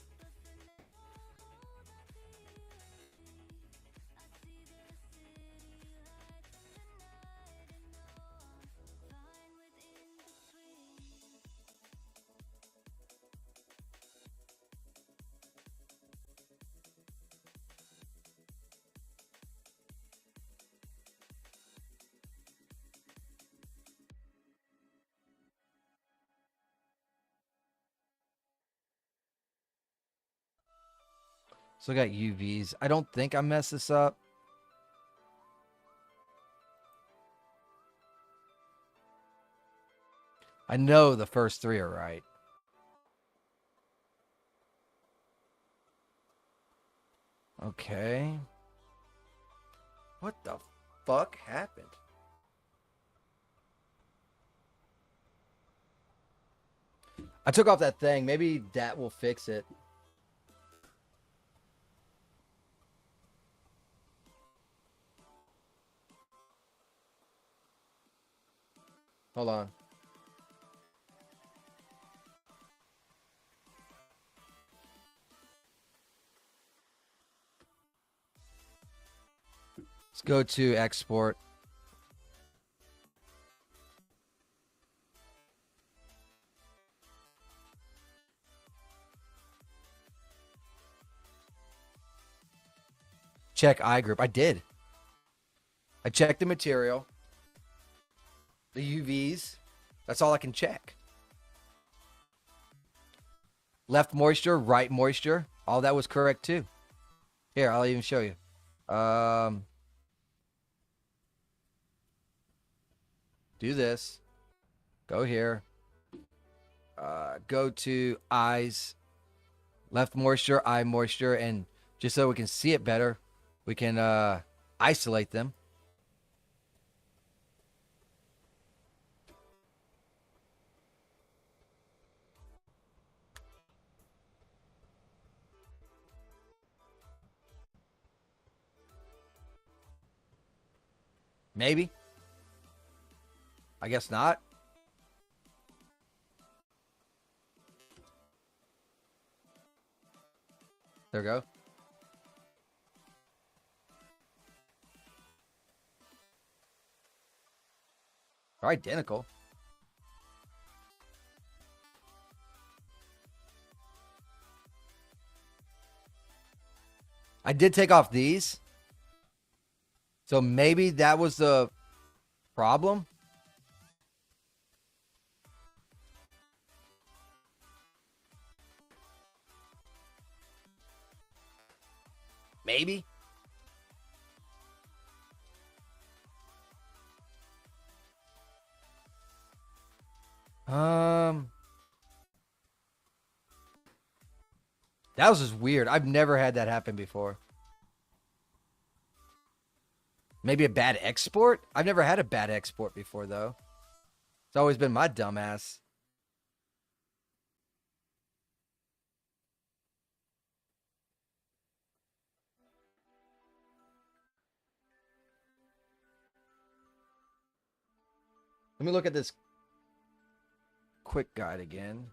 Speaker 1: Still got UVs. I don't think I messed this up. I know the first three are right. Okay. What the fuck happened? I took off that thing. Maybe that will fix it. Hold on. Let's go to export. Check eye group. I did. I checked the material, the UVs. That's all I can check. Left moisture, right moisture. All that was correct too. Here, I'll even show you. Do this. Go here. Go to eyes. Left moisture, eye moisture, and just so we can see it better, we can isolate them. Maybe. I guess not. There we go. They're identical. I did take off these. So maybe that was the problem. Maybe. That was just weird. I've never had that happen before. Maybe a bad export? I've never had a bad export before, though. It's always been my dumbass. Let me look at this quick guide again.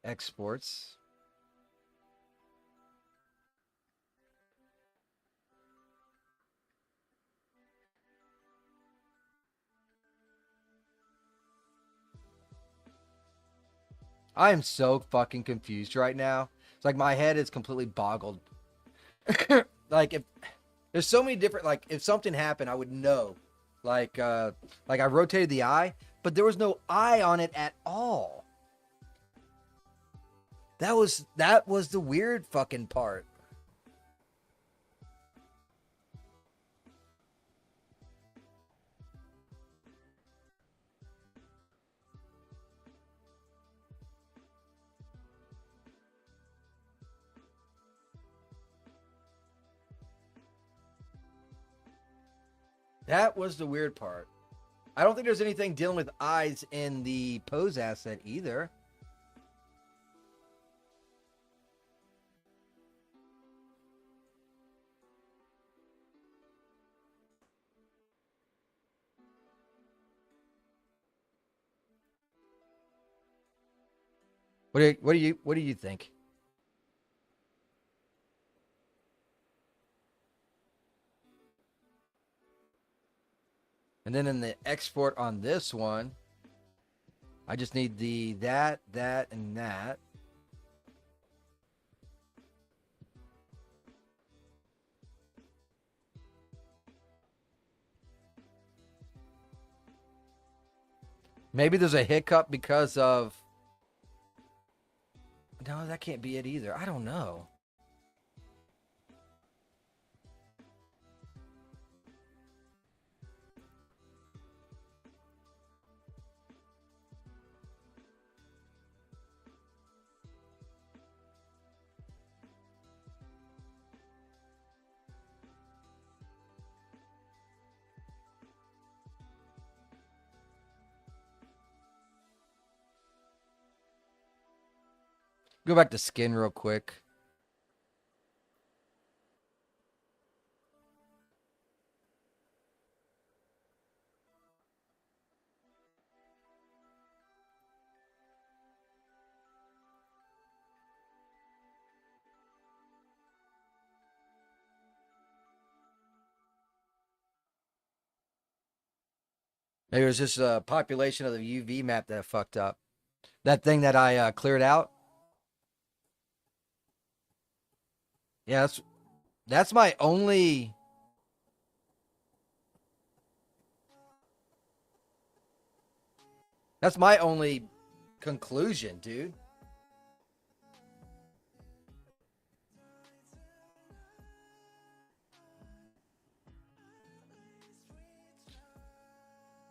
Speaker 1: Exports. I am so fucking confused right now. It's like my head is completely boggled. Like if there's so many different, like if something happened, I would know. Like I rotated the eye, but there was no eye on it at all. That was the weird fucking part. That was the weird part. I don't think there's anything dealing with eyes in the pose asset either. What do you think? And then in the export on this one, I just need the that, and that. Maybe there's a hiccup because of... No, that can't be it either. I don't know. Go back to skin real quick. Maybe it was just a population of the UV map that I fucked up. That thing that I cleared out. Yeah, that's my only. That's my only conclusion, dude.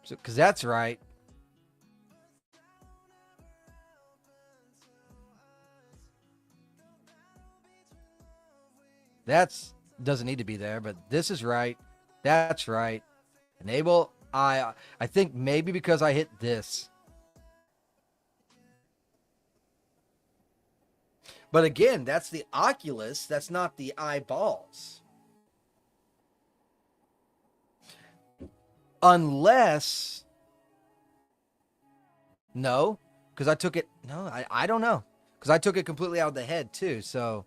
Speaker 1: Because that's right. That's doesn't need to be there, but this is right. That's right. Enable. I think maybe because I hit this. But again, that's the Oculus. That's not the eyeballs. Unless. No, because I took it. No, I don't know. Because I took it completely out of the head, too. So.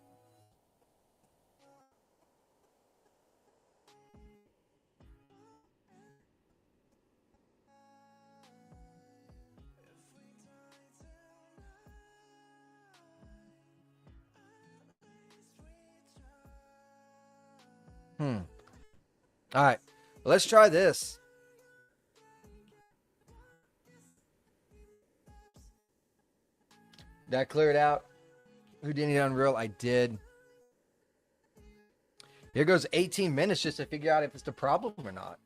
Speaker 1: All right. Let's try this. Did I clear it out? Houdini Unreal? I did. Here goes 18 minutes just to figure out if it's the problem or not.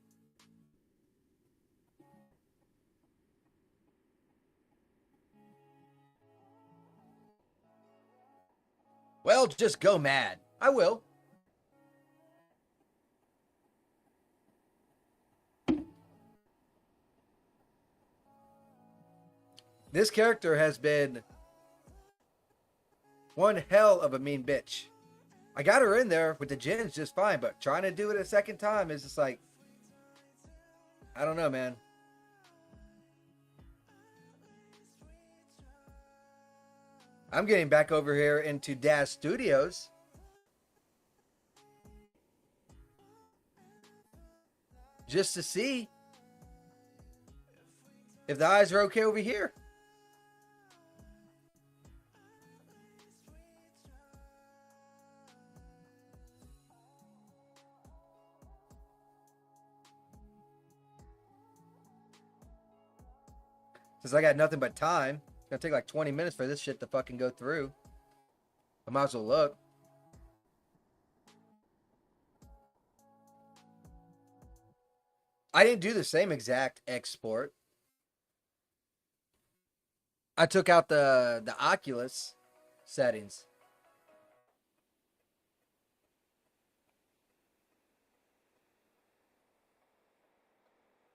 Speaker 1: Well, just go mad. I will. This character has been one hell of a mean bitch. I got her in there with the gens just fine, but trying to do it a second time is just like, I don't know, man. I'm getting back over here into Dash Studios. Just to see if the eyes are okay over here. Since I got nothing but time, it's gonna take like 20 minutes for this shit to fucking go through. I might as well look. I didn't do the same exact export. I took out the Oculus settings.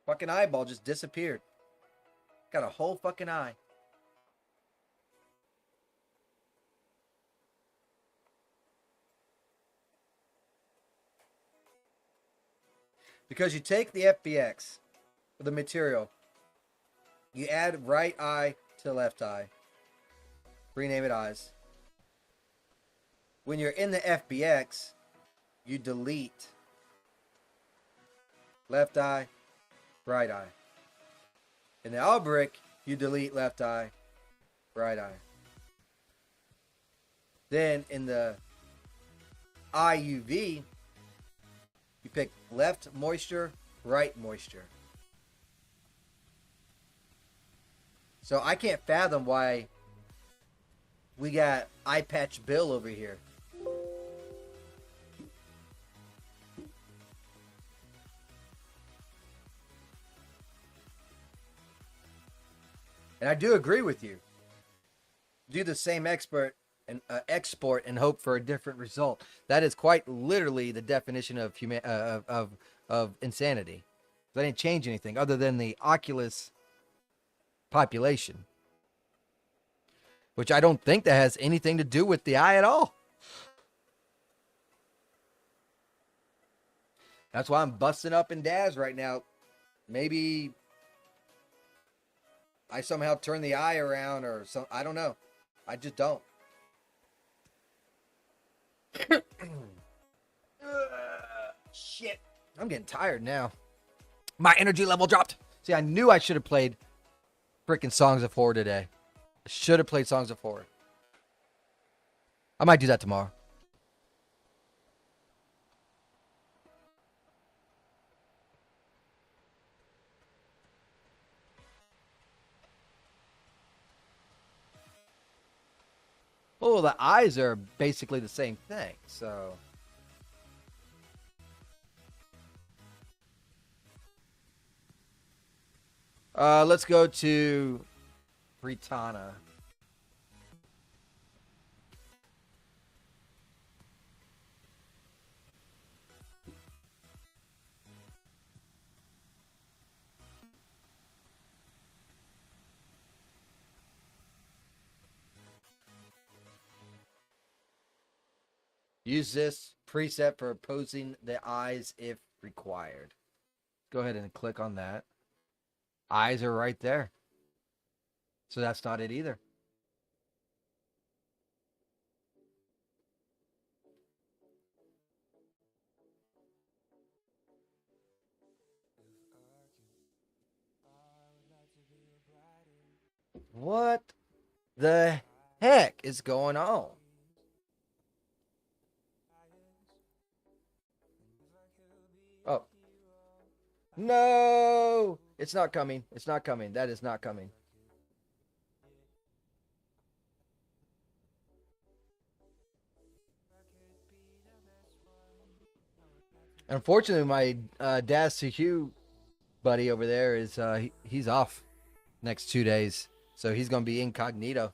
Speaker 1: Fucking eyeball just disappeared. Got a whole fucking eye. Because you take the FBX, the material, you add right eye to left eye. Rename it eyes. When you're in the FBX, you delete left eye, right eye. In the Albrick, you delete left eye, right eye. Then in the IUV, you pick left moisture, right moisture. So I can't fathom why we got eye patch Bill over here. And I do agree with you. Do the same export and hope for a different result. That is quite literally the definition of insanity. They didn't change anything other than the Oculus population. which I don't think that has anything to do with the eye at all. That's why I'm busting up in Daz right now. Maybe I somehow turn the eye around or some. I don't know. I just don't. Shit. I'm getting tired now. My energy level dropped. See, I knew I should have played freaking Songs of Horror today. I should have played Songs of Horror. I might do that tomorrow. Oh, the eyes are basically the same thing, so. Let's go to Britana. Use this preset for opposing the eyes if required. Go ahead and click on that. Eyes are right there. So that's not it either. What the heck is going on? Oh. No! It's not coming. It's not coming. That is not coming. Unfortunately, my Daz to Hugh buddy over there is he's off next 2 days. So he's going to be incognito.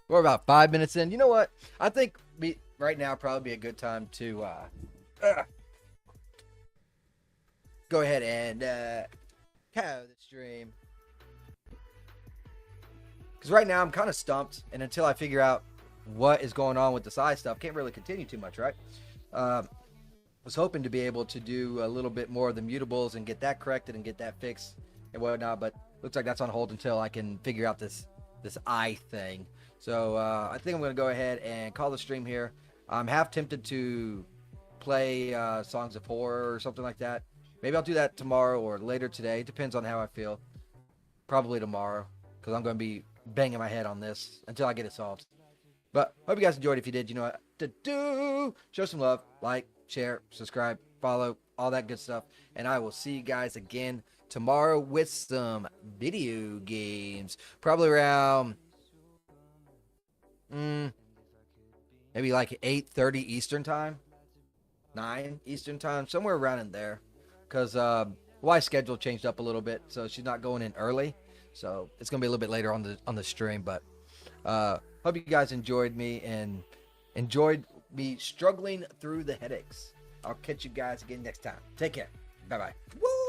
Speaker 1: We're about 5 minutes in. You know what? I think right now probably be a good time to go ahead and cut out the stream. Because right now I'm kind of stumped. And until I figure out what is going on with the size stuff, can't really continue too much, right? Was hoping to be able to do a little bit more of the mutables and get that corrected and get that fixed and whatnot, but looks like that's on hold until I can figure out this eye thing. So I think I'm going to go ahead and call the stream here. I'm half tempted to play Songs of Horror or something like that. Maybe I'll do that tomorrow or later today. Depends on how I feel. Probably tomorrow, because I'm going to be banging my head on this until I get it solved. But hope you guys enjoyed. If you did, you know what to do. Show some love. Like, share, subscribe, follow, all that good stuff. And I will see you guys again tomorrow with some video games. Probably around maybe like 8:30 Eastern time. 9 Eastern time. Somewhere around in there. Because Y's schedule changed up a little bit. So she's not going in early. So it's going to be a little bit later on the stream. But hope you guys enjoyed me and enjoyed me struggling through the headaches. I'll catch you guys again next time. Take care. Bye-bye. Woo!